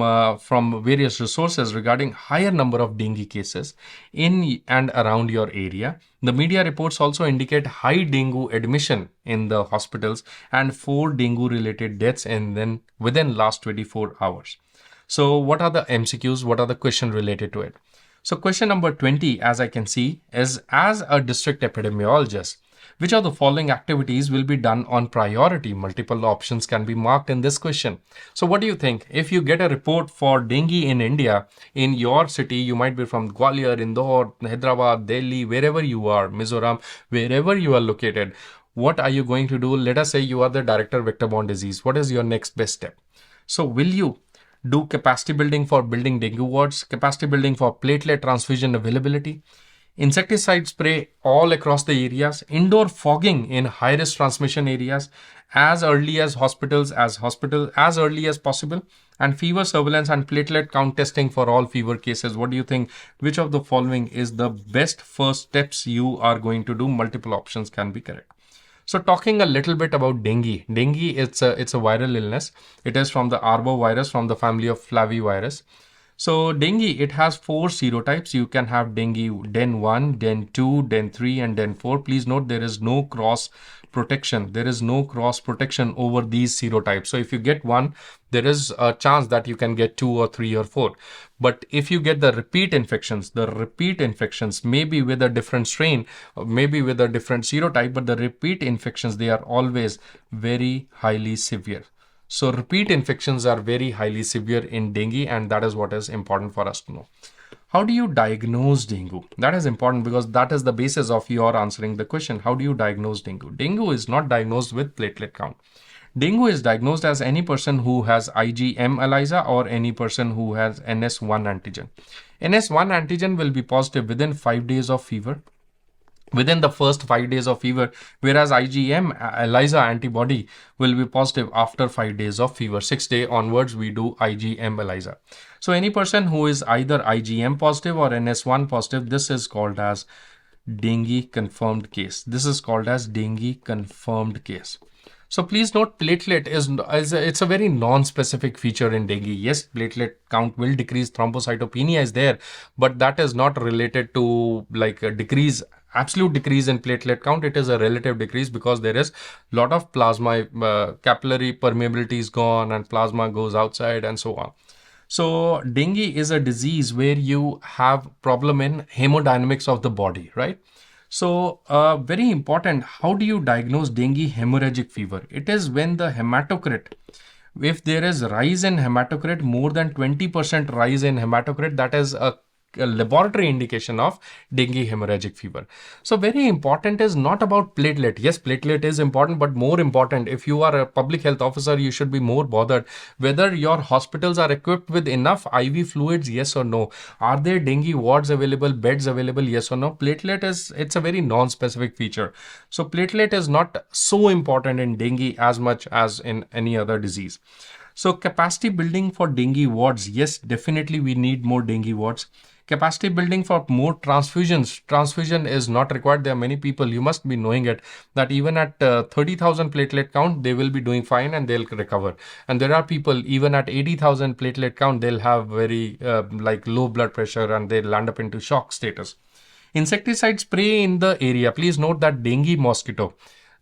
various resources regarding higher number of dengue cases in and around your area. The media reports also indicate high dengue admission in the hospitals and 4 dengue related deaths within last 24 hours. So what are the MCQs? What are the questions related to it? So question number 20, as I can see, is as a district epidemiologist, which of the following activities will be done on priority? Multiple options can be marked in this question. So what do you think? If you get a report for dengue in India, in your city, you might be from Gwalior, Indore, Hyderabad, Delhi, wherever you are, Mizoram, wherever you are located, what are you going to do? Let us say you are the director of vector-borne disease. What is your next best step? So will you do capacity building for building dengue wards, capacity building for platelet transfusion availability, insecticide spray all across the areas, indoor fogging in high-risk transmission areas as early as as early as possible, and fever surveillance and platelet count testing for all fever cases? What do you think? Which of the following is the best first steps you are going to do? Multiple options can be correct. So talking a little bit about dengue. Dengue, it's a viral illness. It is from the arbovirus, from the family of flavivirus. So dengue, it has 4 serotypes. You can have dengue den 1, den 2, den 3, and den 4. Please note there is no cross protection. There is no cross protection over these serotypes. So if you get one, there is a chance that you can get 2 or 3 or 4. But if you get the repeat infections may be with a different strain, maybe with a different serotype, but the repeat infections, they are always very highly severe. So repeat infections are very highly severe in dengue, and that is what is important for us to know. How do you diagnose dengue? That is important because that is the basis of your answering the question. How do you diagnose dengue? Dengue is not diagnosed with platelet count. Dengue is diagnosed as any person who has IgM ELISA or any person who has NS1 antigen. NS1 antigen will be positive within 5 days of fever, within the first 5 days of fever, whereas IgM ELISA antibody will be positive after 5 days of fever. 6 days onwards, we do IgM ELISA. So any person who is either IgM positive or NS1 positive, this is called as dengue confirmed case. This is called as dengue confirmed case. So please note, platelet it's a very non-specific feature in dengue. Yes, platelet count will decrease, thrombocytopenia is there, but that is not related to like a decrease, absolute decrease in platelet count. It is a relative decrease because there is a lot of plasma, capillary permeability is gone and plasma goes outside and so on. So dengue is a disease where you have problem in hemodynamics of the body, right? So very important, how do you diagnose dengue hemorrhagic fever? It is when the hematocrit, if there is rise in hematocrit, more than 20% rise in hematocrit, that is a laboratory indication of dengue hemorrhagic fever. So very important is not about platelet. Yes, platelet is important, but more important, if you are a public health officer, you should be more bothered whether your hospitals are equipped with enough IV fluids, yes or no. Are there dengue wards available, beds available, yes or no. Platelet it's a very non-specific feature. So platelet is not so important in dengue as much as in any other disease. So capacity building for dengue wards, yes, definitely we need more dengue wards. Capacity building for more transfusions. Transfusion is not required. There are many people, you must be knowing it, that even at 30,000 platelet count, they will be doing fine and they'll recover. And there are people, even at 80,000 platelet count, they'll have very low blood pressure and they'll land up into shock status. Insecticide spray in the area. Please note that dengue mosquito.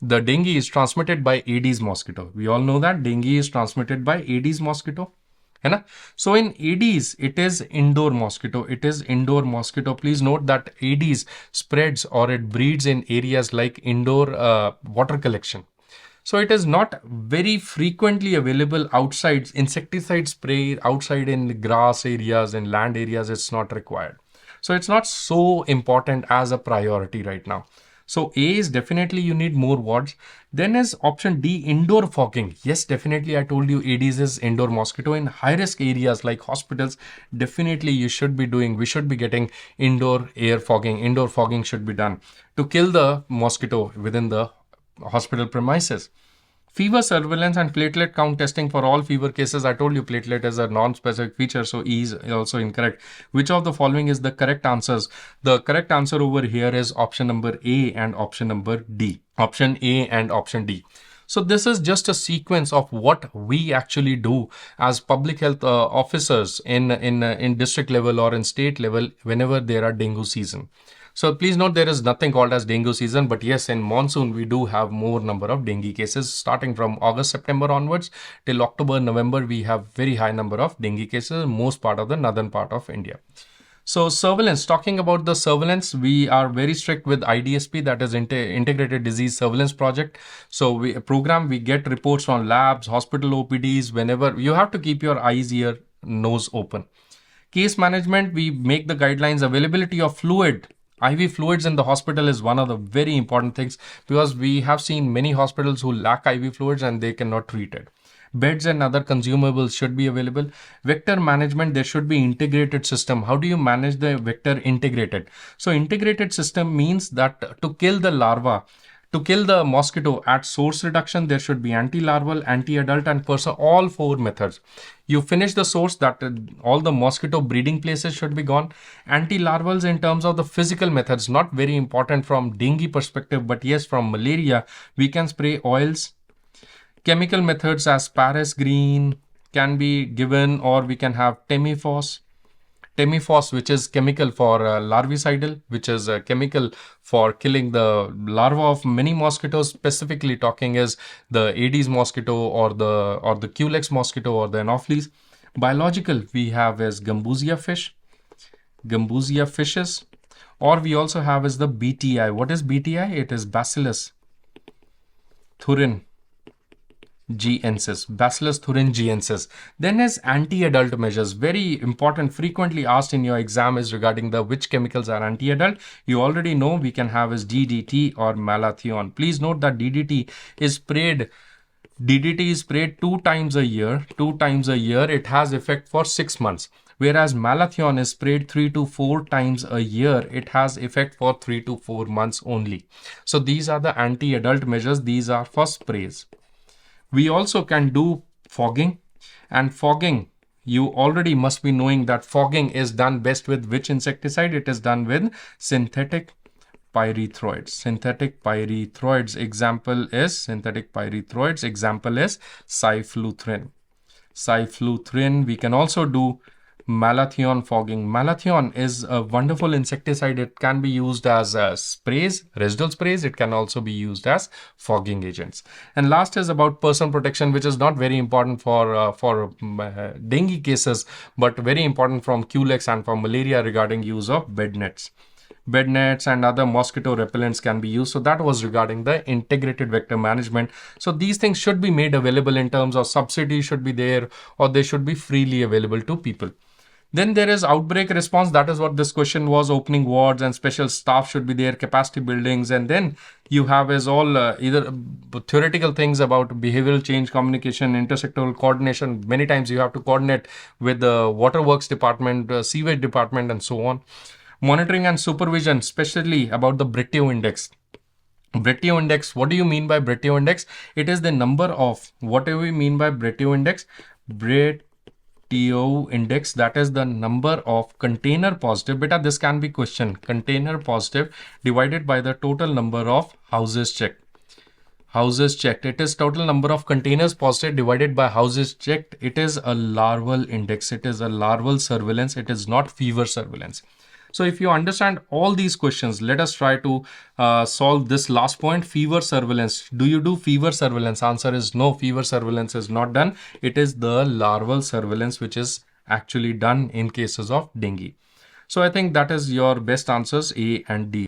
The dengue is transmitted by Aedes mosquito. We all know that dengue is transmitted by Aedes mosquito. So in Aedes, it is indoor mosquito. It is indoor mosquito. Please note that Aedes spreads or it breeds in areas like indoor water collection. So it is not very frequently available outside. Insecticide spray outside in grass areas and land areas, it's not required. So it's not so important as a priority right now. So A is definitely you need more wards. Then is option D, indoor fogging. Yes, definitely I told you Aedes is indoor mosquito. In high risk areas like hospitals, definitely we should be getting indoor air fogging. Indoor fogging should be done to kill the mosquito within the hospital premises. Fever surveillance and platelet count testing for all fever cases. I told you platelet is a non-specific feature, so E is also incorrect. Which of the following is the correct answers? The correct answer over here is option number A and option number D. Option A and option D. So this is just a sequence of what we actually do as public health officers in district level or in state level whenever there are dengue season. So please note there is nothing called as dengue season, but yes, in monsoon, we do have more number of dengue cases starting from August, September onwards till October, November, we have very high number of dengue cases in most part of the northern part of India. So surveillance, talking about the surveillance, we are very strict with IDSP, that is Integrated Disease Surveillance Project. So we get reports from labs, hospital OPDs, whenever you have to keep your eyes, ear, nose open. Case management, we make the guidelines. Availability of fluid. IV fluids in the hospital is one of the very important things because we have seen many hospitals who lack IV fluids and they cannot treat it. Beds and other consumables should be available. Vector management, there should be integrated system. How do you manage the vector integrated? So integrated system means that to kill the larva, to kill the mosquito at source reduction, there should be anti-larval, anti-adult and person, all four methods. You finish the source, that all the mosquito breeding places should be gone. Anti-larvals in terms of the physical methods, not very important from dengue perspective, but yes, from malaria, we can spray oils. Chemical methods as Paris green can be given, or we can have Temifos. Temifos, which is chemical for larvicidal, which is a chemical for killing the larva of many mosquitoes. Specifically talking is the Aedes mosquito or the Culex mosquito or the Anopheles. Biological we have is Gambusia fish, Gambusia fishes, or we also have is the BTI. What is BTI? It is Bacillus thurin Giensis, Bacillus thuringiensis. Then is anti-adult measures. Very important, frequently asked in your exam is regarding the which chemicals are anti-adult. You already know we can have is DDT or malathion. Please note that DDT is sprayed 2 times a year. 2 times a year. It has effect for 6 months. Whereas malathion is sprayed 3 to 4 times a year. It has effect for 3 to 4 months only. So these are the anti-adult measures. These are for sprays. We also can do fogging, and fogging, you already must be knowing that fogging is done best with which insecticide? It is done with synthetic pyrethroids. Synthetic pyrethroids, example is cyfluthrin. Cyfluthrin, we can also do malathion fogging. Malathion is a wonderful insecticide. It can be used as sprays, residual sprays. It can also be used as fogging agents. And last is about person protection, which is not very important for dengue cases, but very important from Culex and for malaria regarding use of bed nets. Bed nets and other mosquito repellents can be used. So that was regarding the integrated vector management. So these things should be made available in terms of subsidy should be there, or they should be freely available to people. Then there is outbreak response. That is what this question was. Opening wards and special staff should be there, capacity buildings. And then you have is all either theoretical things about behavioral change, communication, intersectoral coordination. Many times you have to coordinate with the waterworks department, sewage department, and so on. Monitoring and supervision, especially about the Bretio index. Bretio index, what do you mean by Bretio index? It is the number of, what do we mean by Bretio index? Bretio index, that is the number of container positive. Beta, this can be question. Container positive divided by the total number of houses checked. Houses checked. It is total number of containers positive divided by houses checked. It is a larval index. It is a larval surveillance. It is not fever surveillance. So if you understand all these questions, let us try to solve this last point, fever surveillance. Do you do fever surveillance? Answer is no, fever surveillance is not done. It is the larval surveillance which is actually done in cases of dengue. So I think that is your best answers, A and D.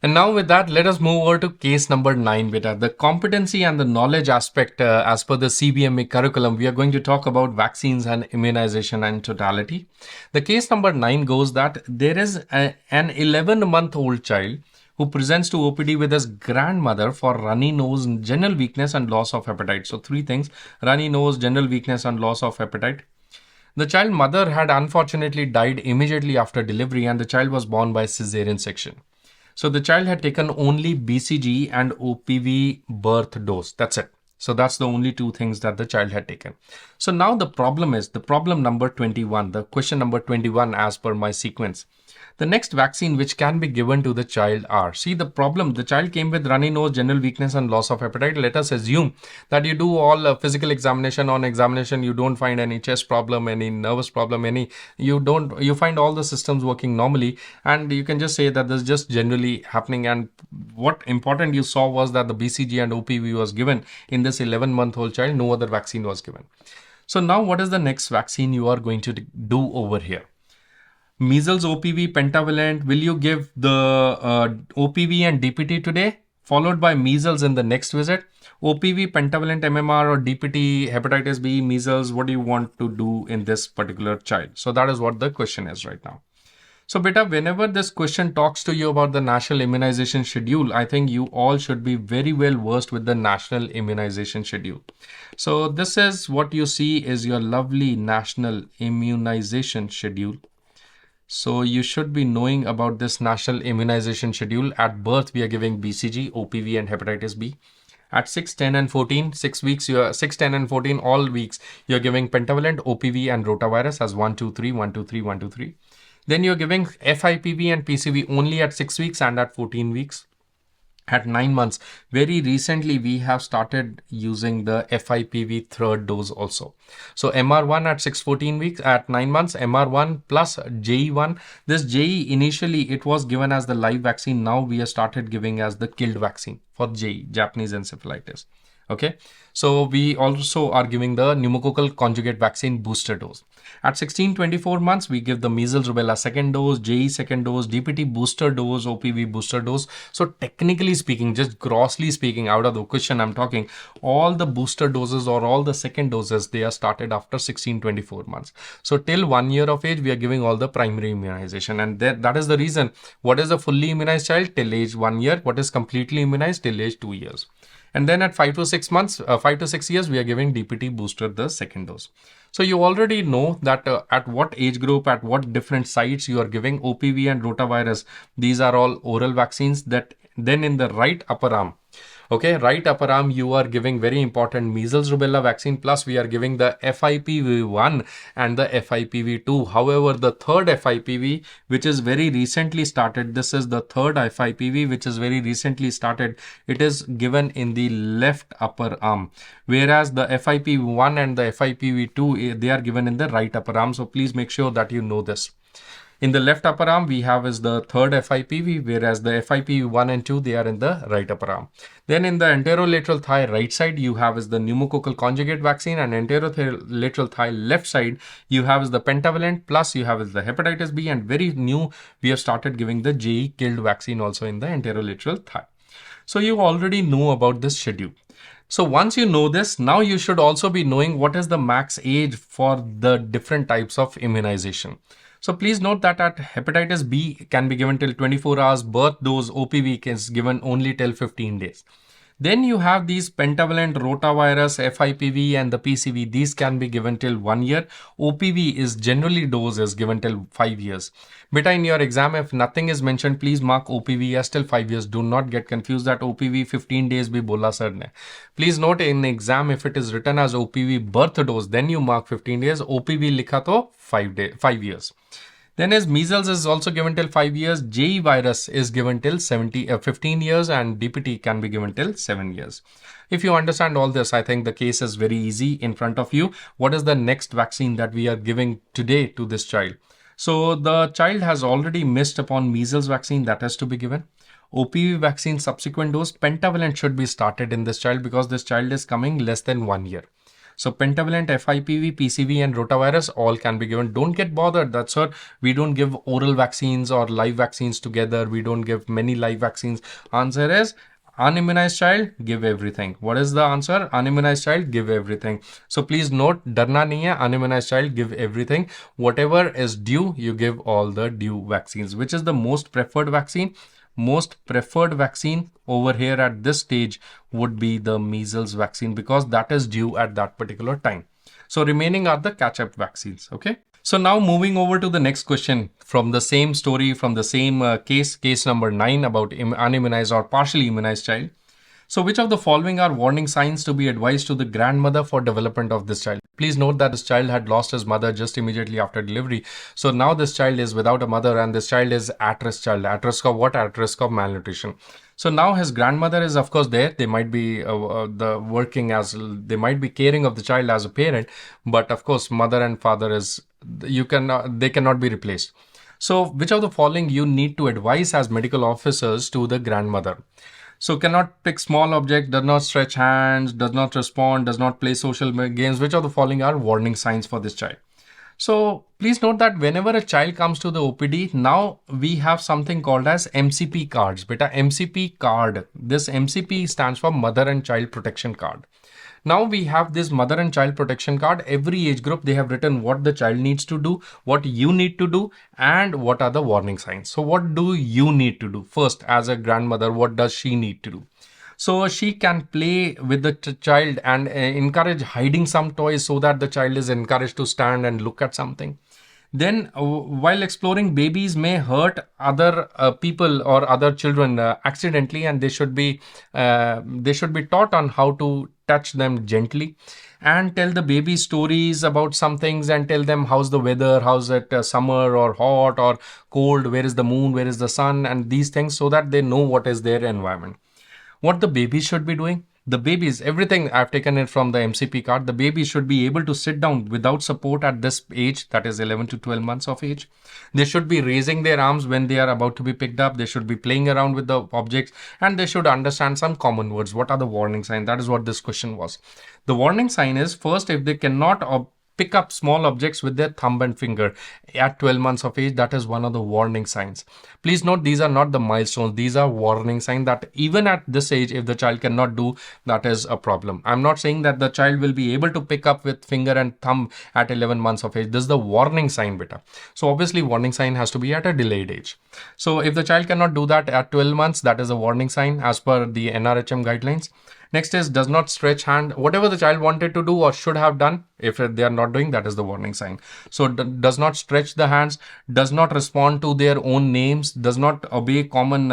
And now with that, let us move over to case number 9, beta. The competency and the knowledge aspect as per the CBMA curriculum, we are going to talk about vaccines and immunization and totality. The case number 9 goes that there is an 11-month-old child who presents to OPD with his grandmother for runny nose, general weakness and loss of appetite. So 3 things, runny nose, general weakness and loss of appetite. The child mother had unfortunately died immediately after delivery and the child was born by cesarean section. So the child had taken only BCG and OPV birth dose. That's it. So that's the only 2 things that the child had taken. So now the problem is the problem number 21, the question number 21 as per my sequence. The next vaccine which can be given to the child are, see the problem, the child came with runny nose, general weakness and loss of appetite. Let us assume that you do all physical examination. On examination, you don't find any chest problem, any nervous problem, you find all the systems working normally, and you can just say that this is just generally happening. And what important you saw was that the BCG and OPV was given in this 11-month-old child. No other vaccine was given. So now what is the next vaccine you are going to do over here? Measles, OPV, pentavalent. Will you give the OPV and DPT today, followed by measles in the next visit? OPV, pentavalent MMR or DPT, hepatitis B, measles, what do you want to do in this particular child? So that is what the question is right now. So beta, whenever this question talks to you about the national immunization schedule, I think you all should be very well versed with the national immunization schedule. So this is what you see is your lovely national immunization schedule. So you should be knowing about this national immunization schedule. At birth, we are giving BCG, OPV and hepatitis B. At 6, 10 and 14, 6 weeks, 6, 10 and 14, all weeks, you're giving pentavalent, OPV and rotavirus as 1, 2, 3, 1, 2, 3, 1, 2, 3. Then you're giving FIPV and PCV only at 6 weeks and at 14 weeks. At 9 months, very recently, we have started using the FIPV third dose also. So MR1 at 6-14 weeks, at 9 months, MR1 plus JE1. This JE initially, it was given as the live vaccine. Now we have started giving as the killed vaccine for JE, Japanese encephalitis. Okay, so we also are giving the pneumococcal conjugate vaccine booster dose. At 16-24 months, we give the measles rubella second dose, JE second dose, DPT booster dose, OPV booster dose. So technically speaking, just grossly speaking, out of the question I'm talking, all the booster doses or all the second doses, they are started after 16-24 months. So till 1 year of age, we are giving all the primary immunization. And that is the reason. What is a fully immunized child? Till age 1 year. What is completely immunized? Till age 2 years. And then at 5 to 6 months, 5 to 6 years, we are giving DPT booster the second dose. So you already know that at what age group, at what different sites you are giving OPV and rotavirus. These are all oral vaccines. That then in the right upper arm. Okay, right upper arm, you are giving very important measles rubella vaccine, plus we are giving the FIPV1 and the FIPV2. However, the third FIPV, which is very recently started, this is the third FIPV, which is very recently started. It is given in the left upper arm, whereas the FIPV1 and the FIPV2, they are given in the right upper arm. So please make sure that you know this. In the left upper arm, we have is the third FIPV, whereas the FIPV1 and 2, they are in the right upper arm. Then in the anterolateral thigh right side, you have is the pneumococcal conjugate vaccine, and anterolateral thigh left side, you have is the pentavalent, plus you have is the hepatitis B, and very new, we have started giving the JE killed vaccine also in the anterolateral thigh. So you already know about this schedule. So once you know this, now you should also be knowing what is the max age for the different types of immunization. So please note that at hepatitis B can be given till 24 hours, birth dose OPV is given only till 15 days. Then you have these pentavalent rotavirus, FIPV and the PCV. These can be given till 1 year. OPV is generally dose is given till 5 years. Beta, in your exam, if nothing is mentioned, please mark OPV as till 5 years. Do not get confused that OPV 15 days bhi bola sir ne. Please note in exam, if it is written as OPV birth dose, then you mark 15 days. OPV likha to 5 years. Then as measles is also given till 5 years, JE virus is given till 15 years and DPT can be given till 7 years. If you understand all this, I think the case is very easy in front of you. What is the next vaccine that we are giving today to this child? So the child has already missed upon measles vaccine that has to be given. OPV vaccine subsequent dose, pentavalent should be started in this child because this child is coming less than 1 year. So pentavalent, FIPV, PCV and rotavirus all can be given. Don't get bothered. That's what we don't give oral vaccines or live vaccines together. We don't give many live vaccines. Answer is unimmunized child, give everything. What is the answer? Unimmunized child, give everything. So please note, darna nahi hai, unimmunized child, give everything. Whatever is due, you give all the due vaccines. Which is the most preferred vaccine? Most preferred vaccine over here at this stage would be the measles vaccine because that is due at that particular time. So remaining are the catch-up vaccines. Okay. So now moving over to the next question from the same story, from the same case number 9 about unimmunized or partially immunized child. So which of the following are warning signs to be advised to the grandmother for development of this child? Please note that this child had lost his mother just immediately after delivery. So now this child is without a mother and this child is at-risk child. At risk of what? At risk of malnutrition. So now his grandmother is of course there. They might be they might be caring of the child as a parent, but of course mother and father is, they cannot be replaced. So which of the following you need to advise as medical officers to the grandmother? So cannot pick small object, does not stretch hands, does not respond, does not play social games. Which of the following are warning signs for this child? So please note that whenever a child comes to the OPD, now we have something called as MCP cards. Beta, MCP card. This MCP stands for Mother and Child Protection Card. Now we have this mother and child protection card. Every age group, they have written what the child needs to do, what you need to do, and what are the warning signs. So what do you need to do? First, as a grandmother, what does she need to do? So she can play with the child and encourage hiding some toys so that the child is encouraged to stand and look at something. Then while exploring, babies may hurt other people or other children accidentally, and they should be taught on how to touch them gently and tell the baby stories about some things and tell them how's the weather, how's it summer or hot or cold, where is the moon, where is the sun, and these things, so that they know what is their environment. What the babies should be doing? The babies, everything I've taken it from the MCP card. The baby should be able to sit down without support at this age, that is 11 to 12 months of age. They should be raising their arms when they are about to be picked up. They should be playing around with the objects and they should understand some common words. What are the warning signs? That is what this question was. The warning sign is, first, if they cannot pick up small objects with their thumb and finger at 12 months of age, that is one of the warning signs. Please note, these are not the milestones. These are warning signs that even at this age, if the child cannot do, that is a problem. I'm not saying that the child will be able to pick up with finger and thumb at 11 months of age. This is the warning sign, beta. So obviously warning sign has to be at a delayed age. So if the child cannot do that at 12 months, that is a warning sign as per the NRHM guidelines. Next is does not stretch hand. Whatever the child wanted to do or should have done, if they are not doing, that is the warning sign. So does not stretch the hands, does not respond to their own names, does not obey common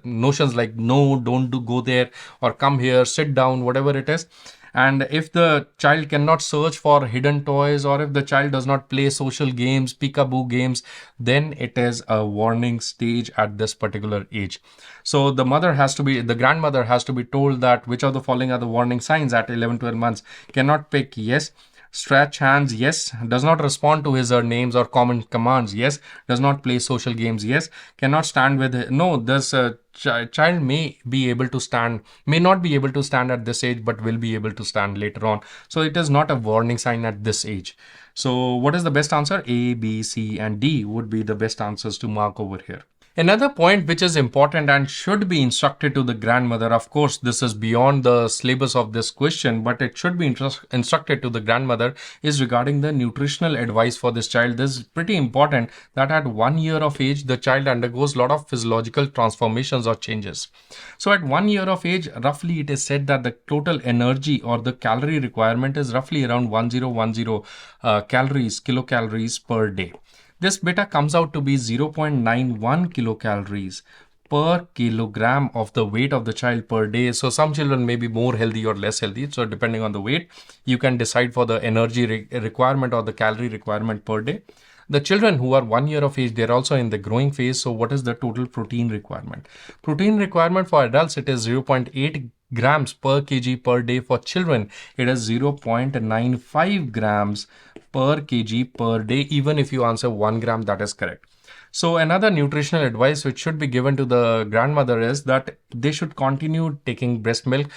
notions like no, don't go there, or come here, sit down, whatever it is. And if the child cannot search for hidden toys, or if the child does not play social games, peekaboo games, then it is a warning stage at this particular age. So the grandmother has to be told that which of the following are the warning signs at 11-12 months. Cannot pick, yes. Stretch hands, yes. Does not respond to his or names or common commands, yes. Does not play social games, yes. Cannot stand with, no, this child may not be able to stand at this age, but will be able to stand later on. So it is not a warning sign at this age. So what is the best answer? A, B, C and D would be the best answers to mark over here. Another point which is important and should be instructed to the grandmother, of course, this is beyond the syllabus of this question, but it should be instructed to the grandmother, is regarding the nutritional advice for this child. This is pretty important that at 1 year of age, the child undergoes a lot of physiological transformations or changes. So at 1 year of age, roughly it is said that the total energy or the calorie requirement is roughly around 1010 kilocalories per day. This beta comes out to be 0.91 kilocalories per kilogram of the weight of the child per day. So some children may be more healthy or less healthy. So depending on the weight, you can decide for the energy requirement or the calorie requirement per day. The children who are 1 year of age, they're also in the growing phase. So what is the total protein requirement? Protein requirement for adults, it is 0.8 grams per kg per day. For children, it is 0.95 grams per kg per day. Even if you answer 1 gram, that is correct. So another nutritional advice which should be given to the grandmother is that they should continue taking breast milk.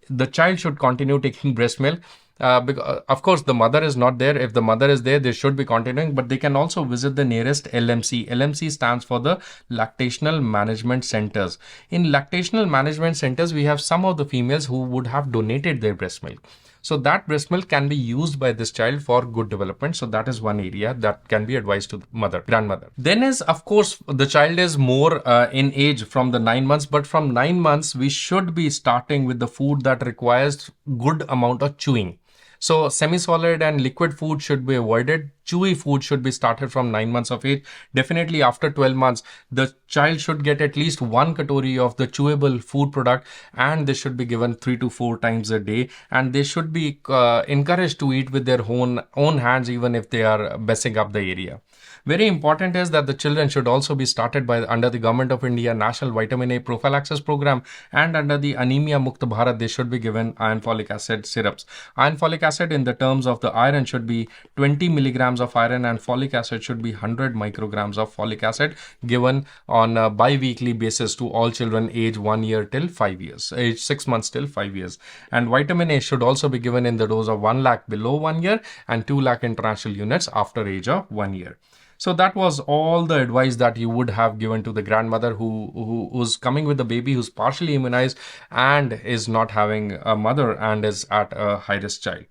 The child should continue taking breast milk. Because, of course, the mother is not there. If the mother is there, they should be continuing, but they can also visit the nearest LMC. LMC stands for the Lactational Management Centers. In Lactational Management Centers, we have some of the females who would have donated their breast milk. So that breast milk can be used by this child for good development. So that is one area that can be advised to the grandmother. Then is, of course, the child is more in age from the 9 months, but from 9 months, we should be starting with the food that requires good amount of chewing. So semi-solid and liquid food should be avoided. Chewy food should be started from 9 months of age. Definitely after 12 months, the child should get at least 1 katori of the chewable food product, and this should be given 3 to 4 times a day. And they should be encouraged to eat with their own hands, even if they are messing up the area. Very important is that the children should also be started under the Government of India National Vitamin A Prophylaxis Program, and under the Anemia Mukta Bharat, they should be given iron folic acid syrups. Iron folic acid in the terms of the iron should be 20 milligrams of iron, and folic acid should be 100 micrograms of folic acid, given on a bi-weekly basis to all children age 1 year till 5 years, age 6 months till 5 years. And vitamin A should also be given in the dose of 1 lakh below 1 year and 2 lakh international units after age of 1 year. So that was all the advice that you would have given to the grandmother who's coming with the baby who's partially immunized and is not having a mother and is at a high-risk child.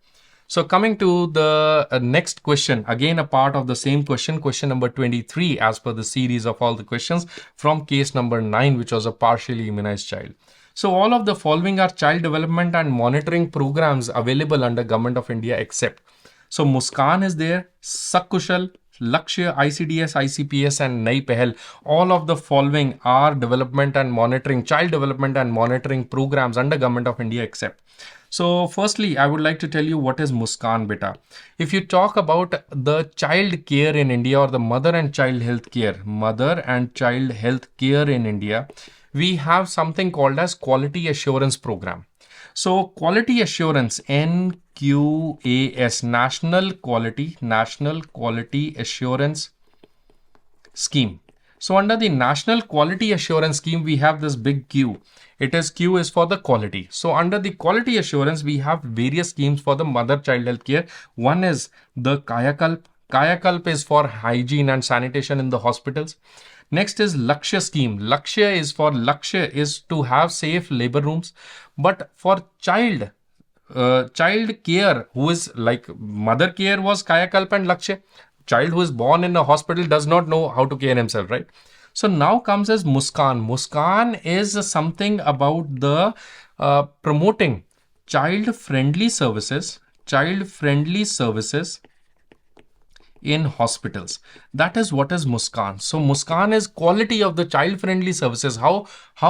So coming to the next question, again a part of the same question number 23 as per the series of all the questions from case number 9, which was a partially immunized child. So all of the following are child development and monitoring programs available under Government of India except. So Muskaan is there, Sakkushal, Lakshya, ICDS, ICPS and Nai Pehal. All of the following are development and monitoring, child development and monitoring programs under Government of India except. So firstly, I would like to tell you what is Muskaan beta. If you talk about the child care in India or the mother and child health care in India, we have something called as Quality Assurance Program. So Quality Assurance, NQAS, National Quality Assurance Scheme. So under the National Quality Assurance Scheme, we have this big Q. Q is for the quality. So under the quality assurance, we have various schemes for the mother-child health care. One is the Kayakalp. Kayakalp is for hygiene and sanitation in the hospitals. Next is Lakshya scheme. Lakshya is to have safe labor rooms. But for child care, who is like mother care was Kayakalp and Lakshya. Child who is born in a hospital does not know how to care himself, right? So now comes as Muskaan. Muskaan is something about the promoting child-friendly services in hospitals. That is what is Muskaan. So Muskaan is quality of the child-friendly services, how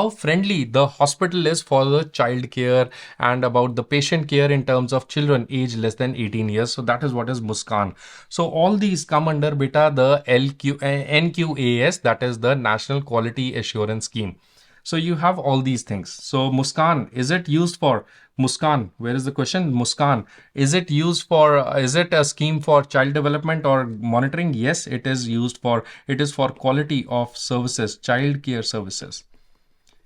friendly the hospital is for the child care and about the patient care in terms of children age less than 18 years. So that is what is Muskaan. So all these come under beta the NQAS, that is the National Quality Assurance Scheme. So you have all these things. So Muskaan, is it used for Muskaan? Where is the question? Muskaan, is it used for, is it a scheme for child development or monitoring? Yes, it is used for, it is for quality of services, child care services.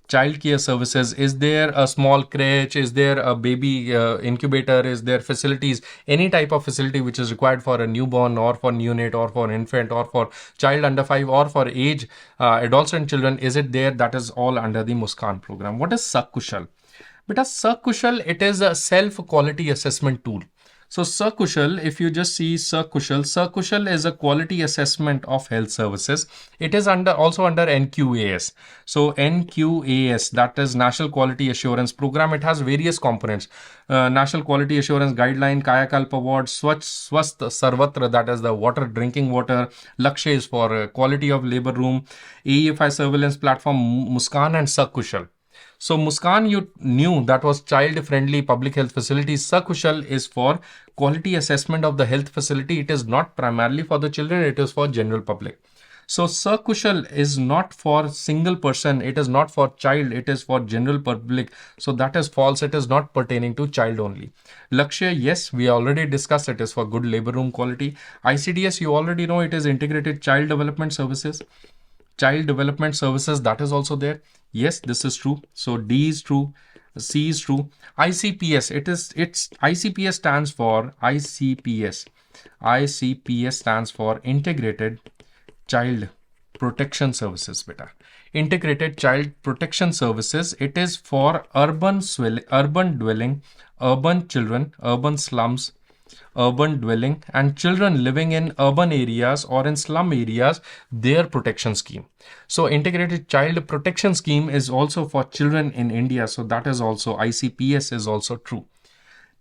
child care services? Is there a small crèche? Is there a baby incubator? Is there facilities, any type of facility which is required for a newborn or for neonate or for infant or for child under 5 or for age adolescent children? Is it there? That is all under the Muskan program. What is Sakushal? Beta, Sakushal, it is a self-quality assessment tool. So Sakushal, if you just see Sakushal is a quality assessment of health services. It is also under NQAS. So NQAS, that is National Quality Assurance Program. It has various components. National Quality Assurance Guideline, Kayakalp Award, Swasth Sarvatra, that is the water, drinking water. Lakshya is for quality of labor room. AEFI surveillance platform, Muskan and Sakushal. So Muskan, you knew that was child-friendly public health facilities. Sakushal is for quality assessment of the health facility. It is not primarily for the children, it is for general public. So Sakushal is not for single person, it is not for child, it is for general public. So that is false, it is not pertaining to child only. Lakshya, yes, we already discussed, it is for good labor room quality. ICDS, you already know, it is Integrated Child Development Services. Child Development Services, that is also there. Yes, this is true. So D is true, C is true. ICPS, it's ICPS stands for ICPS. ICPS stands for Integrated Child Protection Services, beta. Integrated Child Protection Services. It is for urban dwelling, urban children, urban slums, urban dwelling, and children living in urban areas or in slum areas, their protection scheme. So Integrated Child Protection Scheme is also for children in India. So that is also ICPS is also true.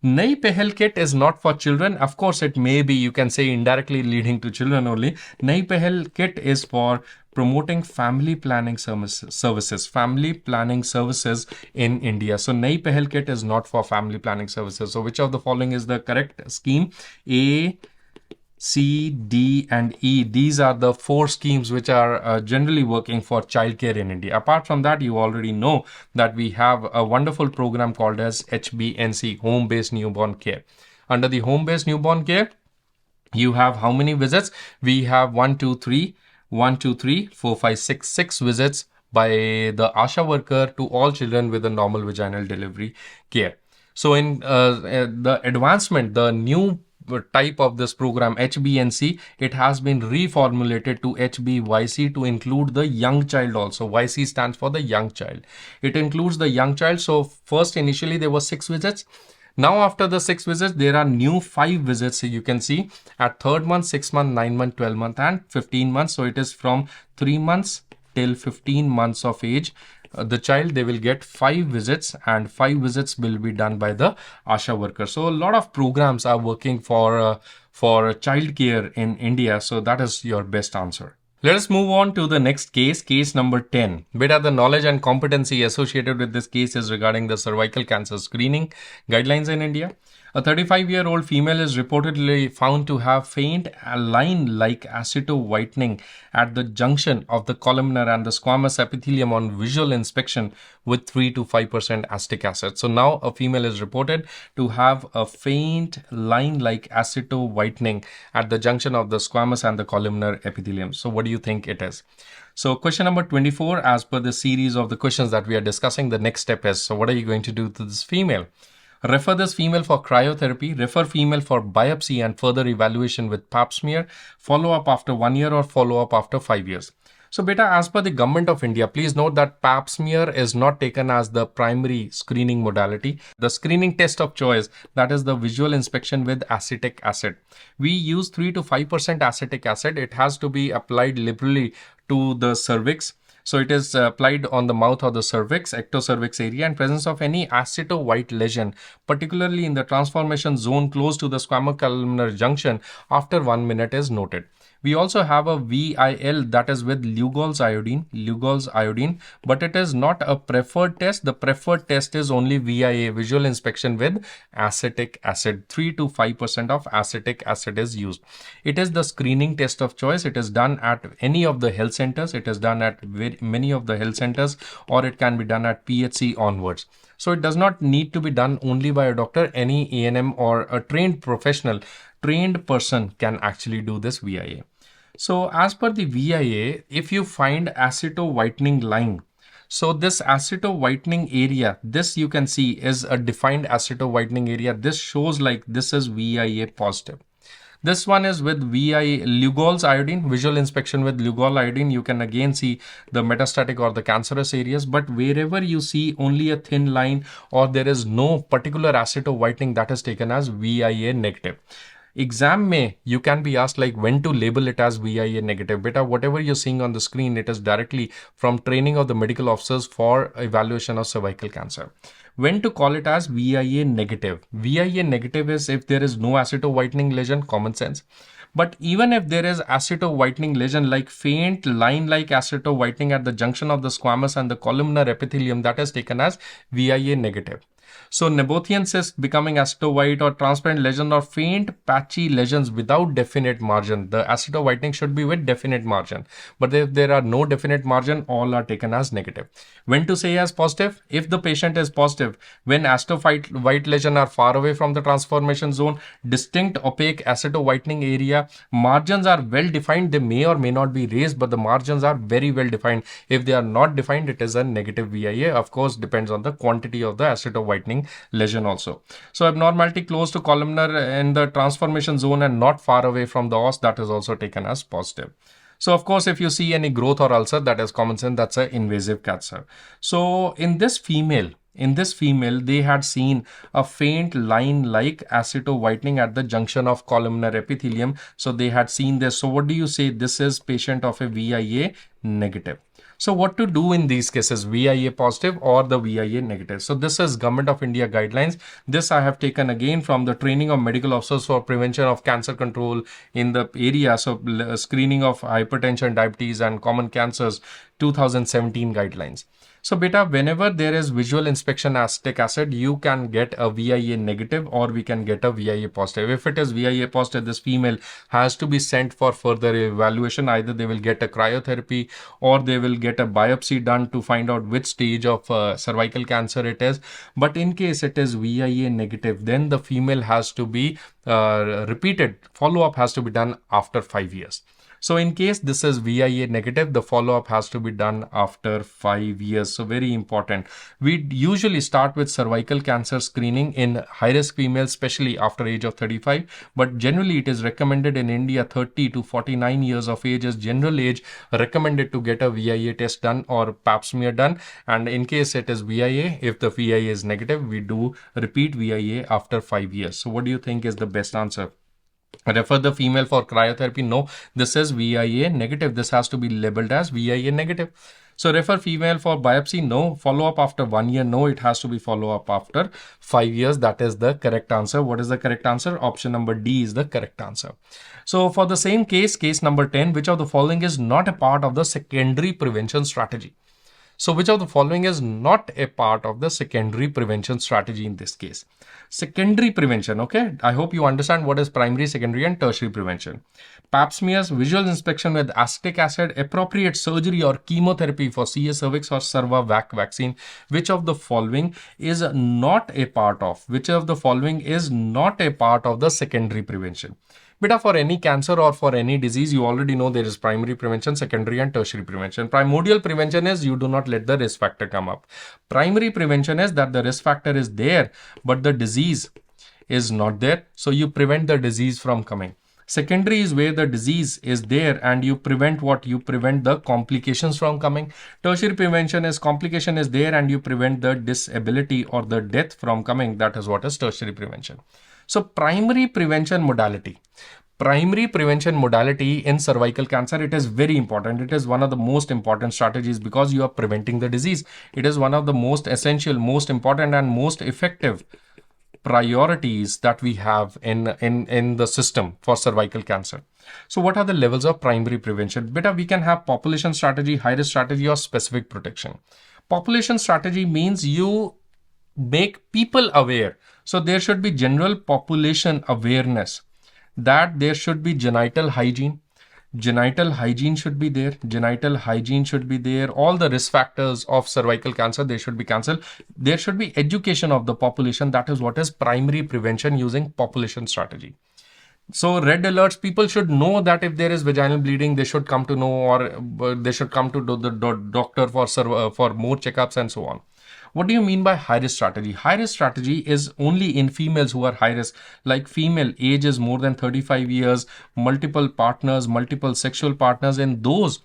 Nai Pehel Kit is not for children. Of course, it may be, you can say, indirectly leading to children only. Nai Pehel Kit is for promoting family planning services, family planning services in India. So Nai Pehel Kit is not for family planning services. So which of the following is the correct scheme? A, C, D, and E. These are the 4 schemes which are generally working for childcare in India. Apart from that, you already know that we have a wonderful program called as HBNC, Home-Based Newborn Care. Under the Home-Based Newborn Care, you have how many visits? We have 1, 2, 3, 4, 5, 6 visits by the ASHA worker to all children with a normal vaginal delivery care. So in the advancement, the new type of this program, HBNC, it has been reformulated to HBYC to include the young child also. YC stands for the young child. It includes the young child. So first, initially there were 6 visits. Now after the 6 visits, there are new 5 visits. So you can see at 3rd month, 6 month, 9 month, 12 month, and 15 months. So it is from 3 months till 15 months of age. The child, they will get 5 visits, and 5 visits will be done by the ASHA worker. So a lot of programs are working for child care in India. So that is your best answer. Let us move on to the next case, case number 10. Beta, the knowledge and competency associated with this case is regarding the cervical cancer screening guidelines in India. A 35-year-old female is reportedly found to have faint line-like acetowhitening at the junction of the columnar and the squamous epithelium on visual inspection with 3 to 5% acetic acid. So now a female is reported to have a faint line-like acetowhitening at the junction of the squamous and the columnar epithelium. So what do you think it is? So question number 24, as per the series of the questions that we are discussing, the next step is, so what are you going to do to this female? Refer this female for cryotherapy, refer female for biopsy and further evaluation with pap smear, follow up after 1 year or follow up after 5 years. So beta, as per the government of India, please note that pap smear is not taken as the primary screening modality. The screening test of choice, that is the visual inspection with acetic acid. We use 3 to 5% acetic acid. It has to be applied liberally to the cervix. So it is applied on the mouth or the cervix, ectocervix area, and presence of any acetowhite lesion, particularly in the transformation zone close to the squamocolumnar junction after 1 minute is noted. We also have a VIL, that is with Lugol's iodine, but it is not a preferred test. The preferred test is only VIA, visual inspection with acetic acid. 3 to 5% of acetic acid is used. It is the screening test of choice. It is done at any of the health centers. It is done at many of the health centers, or it can be done at PHC onwards. So it does not need to be done only by a doctor. Any ANM or a trained professional, trained person can actually do this VIA. So as per the VIA, if you find acetowhitening line, So this aceto whitening area, this you can see is a defined aceto whitening area. This shows like this is VIA positive. This one is with VI Lugol's iodine, visual inspection with Lugol iodine. You can again see the metastatic or the cancerous areas, but wherever you see only a thin line or there is no particular aceto whitening, that is taken as VIA negative. Exam may you can be asked like when to label it as VIA negative. Beta, whatever you're seeing on the screen, it is directly from training of the medical officers for evaluation of cervical cancer. When to call it as VIA negative? VIA negative is if there is no aceto whitening lesion, common sense. But even if there is aceto whitening lesion like faint line-like aceto whitening at the junction of the squamous and the columnar epithelium, that is taken as VIA negative. So Nabothian cyst becoming aceto white or transparent lesion or faint patchy lesions without definite margin. The aceto whitening should be with definite margin. But if there are no definite margin, all are taken as negative. When to say as positive? If the patient is positive, when aceto white lesion are far away from the transformation zone, distinct opaque aceto whitening area, margins are well defined. They may or may not be raised, but the margins are very well defined. If they are not defined, it is a negative VIA. Of course, depends on the quantity of the aceto whitening lesion also. So abnormality close to columnar in the transformation zone and not far away from the os, that is also taken as positive. So of course, if you see any growth or ulcer, that is common sense, that's an invasive cancer. So in this female, they had seen a faint line-like aceto whitening at the junction of columnar epithelium. So they had seen this. So what do you say? This is patient of a VIA negative. So what to do in these cases, VIA positive or the VIA negative? So this is Government of India guidelines. This I have taken again from the training of medical officers for prevention of cancer control in the area. So screening of hypertension, diabetes and common cancers, 2017 guidelines. So beta, whenever there is visual inspection acetic acid, you can get a VIA negative or we can get a VIA positive. If it is VIA positive, this female has to be sent for further evaluation. Either they will get a cryotherapy or they will get a biopsy done to find out which stage of cervical cancer it is. But in case it is VIA negative, then the female has to be repeated. Follow-up has to be done after 5 years. So in case this is VIA negative, the follow-up has to be done after 5 years. So very important. We usually start with cervical cancer screening in high-risk females, especially after age of 35. But generally it is recommended in India 30 to 49 years of age is general age recommended to get a VIA test done or pap smear done. And in case it is VIA, if the VIA is negative, we do repeat VIA after 5 years. So what do you think is the best answer? Refer the female for cryotherapy. No, this is VIA negative. This has to be labeled as VIA negative. So refer female for biopsy. No. Follow up after 1 year. No, it has to be follow up after 5 years. That is the correct answer. What is the correct answer? Option number D is the correct answer. So for the same case, case number 10, which of the following is not a part of the secondary prevention strategy? So which of the following is not a part of the secondary prevention strategy in this case? Secondary prevention, okay? I hope you understand what is primary, secondary and tertiary prevention. Pap smears, visual inspection with acetic acid, appropriate surgery or chemotherapy for CA cervix or Cervavac vaccine. Which of the following is not a part of? Which of the following is not a part of the secondary prevention? Beta, for any cancer or for any disease, you already know there is primary prevention, secondary and tertiary prevention. Primordial prevention is you do not let the risk factor come up. Primary prevention is that the risk factor is there, but the disease is not there. So you prevent the disease from coming. Secondary is where the disease is there and you prevent what? You prevent the complications from coming. Tertiary prevention is complication is there and you prevent the disability or the death from coming. That is what is tertiary prevention. So primary prevention modality. Primary prevention modality in cervical cancer, it is very important. It is one of the most important strategies because you are preventing the disease. It is one of the most essential, most important and most effective priorities that we have in the system for cervical cancer. So what are the levels of primary prevention? Beta, we can have population strategy, high-risk strategy or specific protection. Population strategy means you make people aware. So there should be general population awareness that there should be genital hygiene. Genital hygiene should be there. Genital hygiene should be there. All the risk factors of cervical cancer, they should be cancelled. There should be education of the population. That is what is primary prevention using population strategy. So red alerts, people should know that if there is vaginal bleeding, they should come to know, or they should come to the doctor for more checkups and so on. What do you mean by high risk strategy? High risk strategy is only in females who are high risk, like female age is more than 35 years, multiple partners, multiple sexual partners. In those,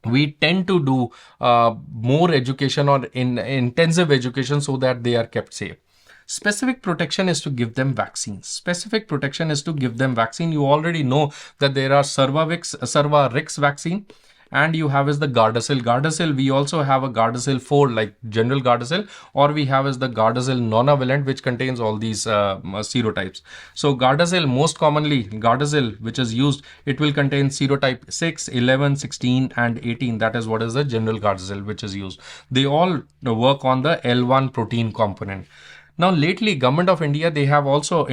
we tend to do more education or intensive education so that they are kept safe. Specific protection is to give them vaccines. Specific protection is to give them vaccine. You already know that there are Cervarix vaccine, and you have is the Gardasil. Gardasil, we also have a Gardasil 4, like general Gardasil, or we have is the Gardasil nonavalent, which contains all these serotypes. So Gardasil, most commonly Gardasil, which is used, it will contain serotype 6, 11, 16 and 18. That is what is the general Gardasil which is used. They all work on the L1 protein component. Now, lately, Government of India, they have also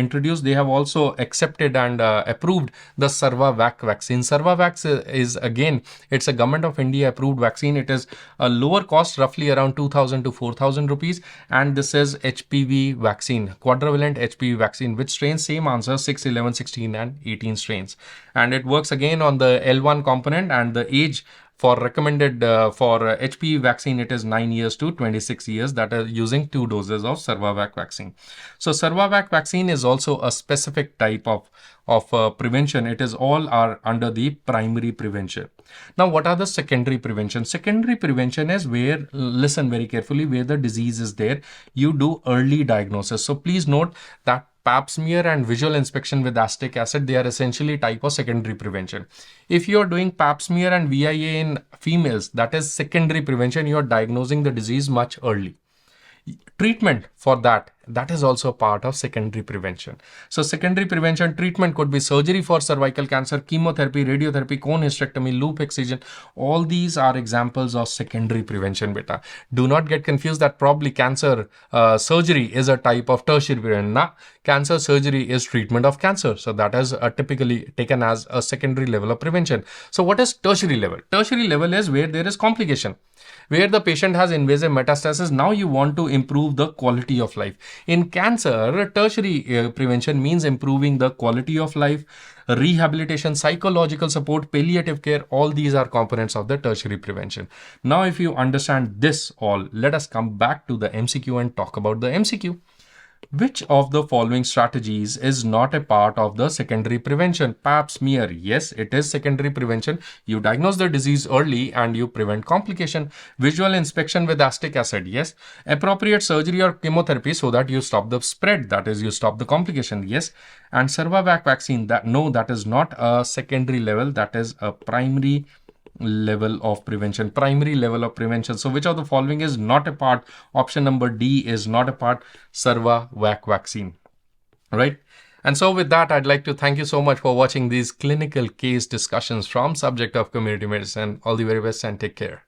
accepted and approved the Cervavac vaccine. Cervavac is, again, it's a Government of India approved vaccine. It is a lower cost, roughly around 2,000 to 4,000 rupees. And this is HPV vaccine, quadrivalent HPV vaccine. Which strains? Same answer, 6, 11, 16 and 18 strains. And it works again on the L1 component, and the age for recommended for HPV vaccine, it is 9 years to 26 years, that are using 2 doses of Cervavac vaccine. So Cervavac vaccine is also a specific type of prevention. It is all are under the primary prevention. Now, what are the secondary prevention? Secondary prevention is where, listen very carefully, where the disease is there, you do early diagnosis. So please note that pap smear and visual inspection with acetic acid, they are essentially type of secondary prevention. If you are doing pap smear and VIA in females, that is secondary prevention. You are diagnosing the disease much early. Treatment for that is also part of secondary prevention. So secondary prevention treatment could be surgery for cervical cancer, chemotherapy, radiotherapy, cone hysterectomy, loop excision. All these are examples of secondary prevention, beta. Do not get confused that probably cancer surgery is a type of tertiary prevention. Nah, cancer surgery is treatment of cancer. So that is typically taken as a secondary level of prevention. So what is tertiary level? Tertiary level is where there is complication, where the patient has invasive metastasis. Now you want to improve the quality of life. In cancer, tertiary prevention means improving the quality of life, rehabilitation, psychological support, palliative care. All these are components of the tertiary prevention. Now, if you understand this all, let us come back to the MCQ and talk about the MCQ. Which of the following strategies is not a part of the secondary prevention? Pap smear, yes, it is secondary prevention. You diagnose the disease early and you prevent complication. Visual inspection with acetic acid, yes. Appropriate surgery or chemotherapy so that you stop the spread, that is, you stop the complication, yes. And Cervavac vaccine, that is not a secondary level, that is a primary level of prevention. Primary level of prevention. So which of the following is not a part? Option number D is not a part. Cervavac vaccine, right? And so with that, I'd like to thank you so much for watching these clinical case discussions from subject of community medicine. All the very best and take care.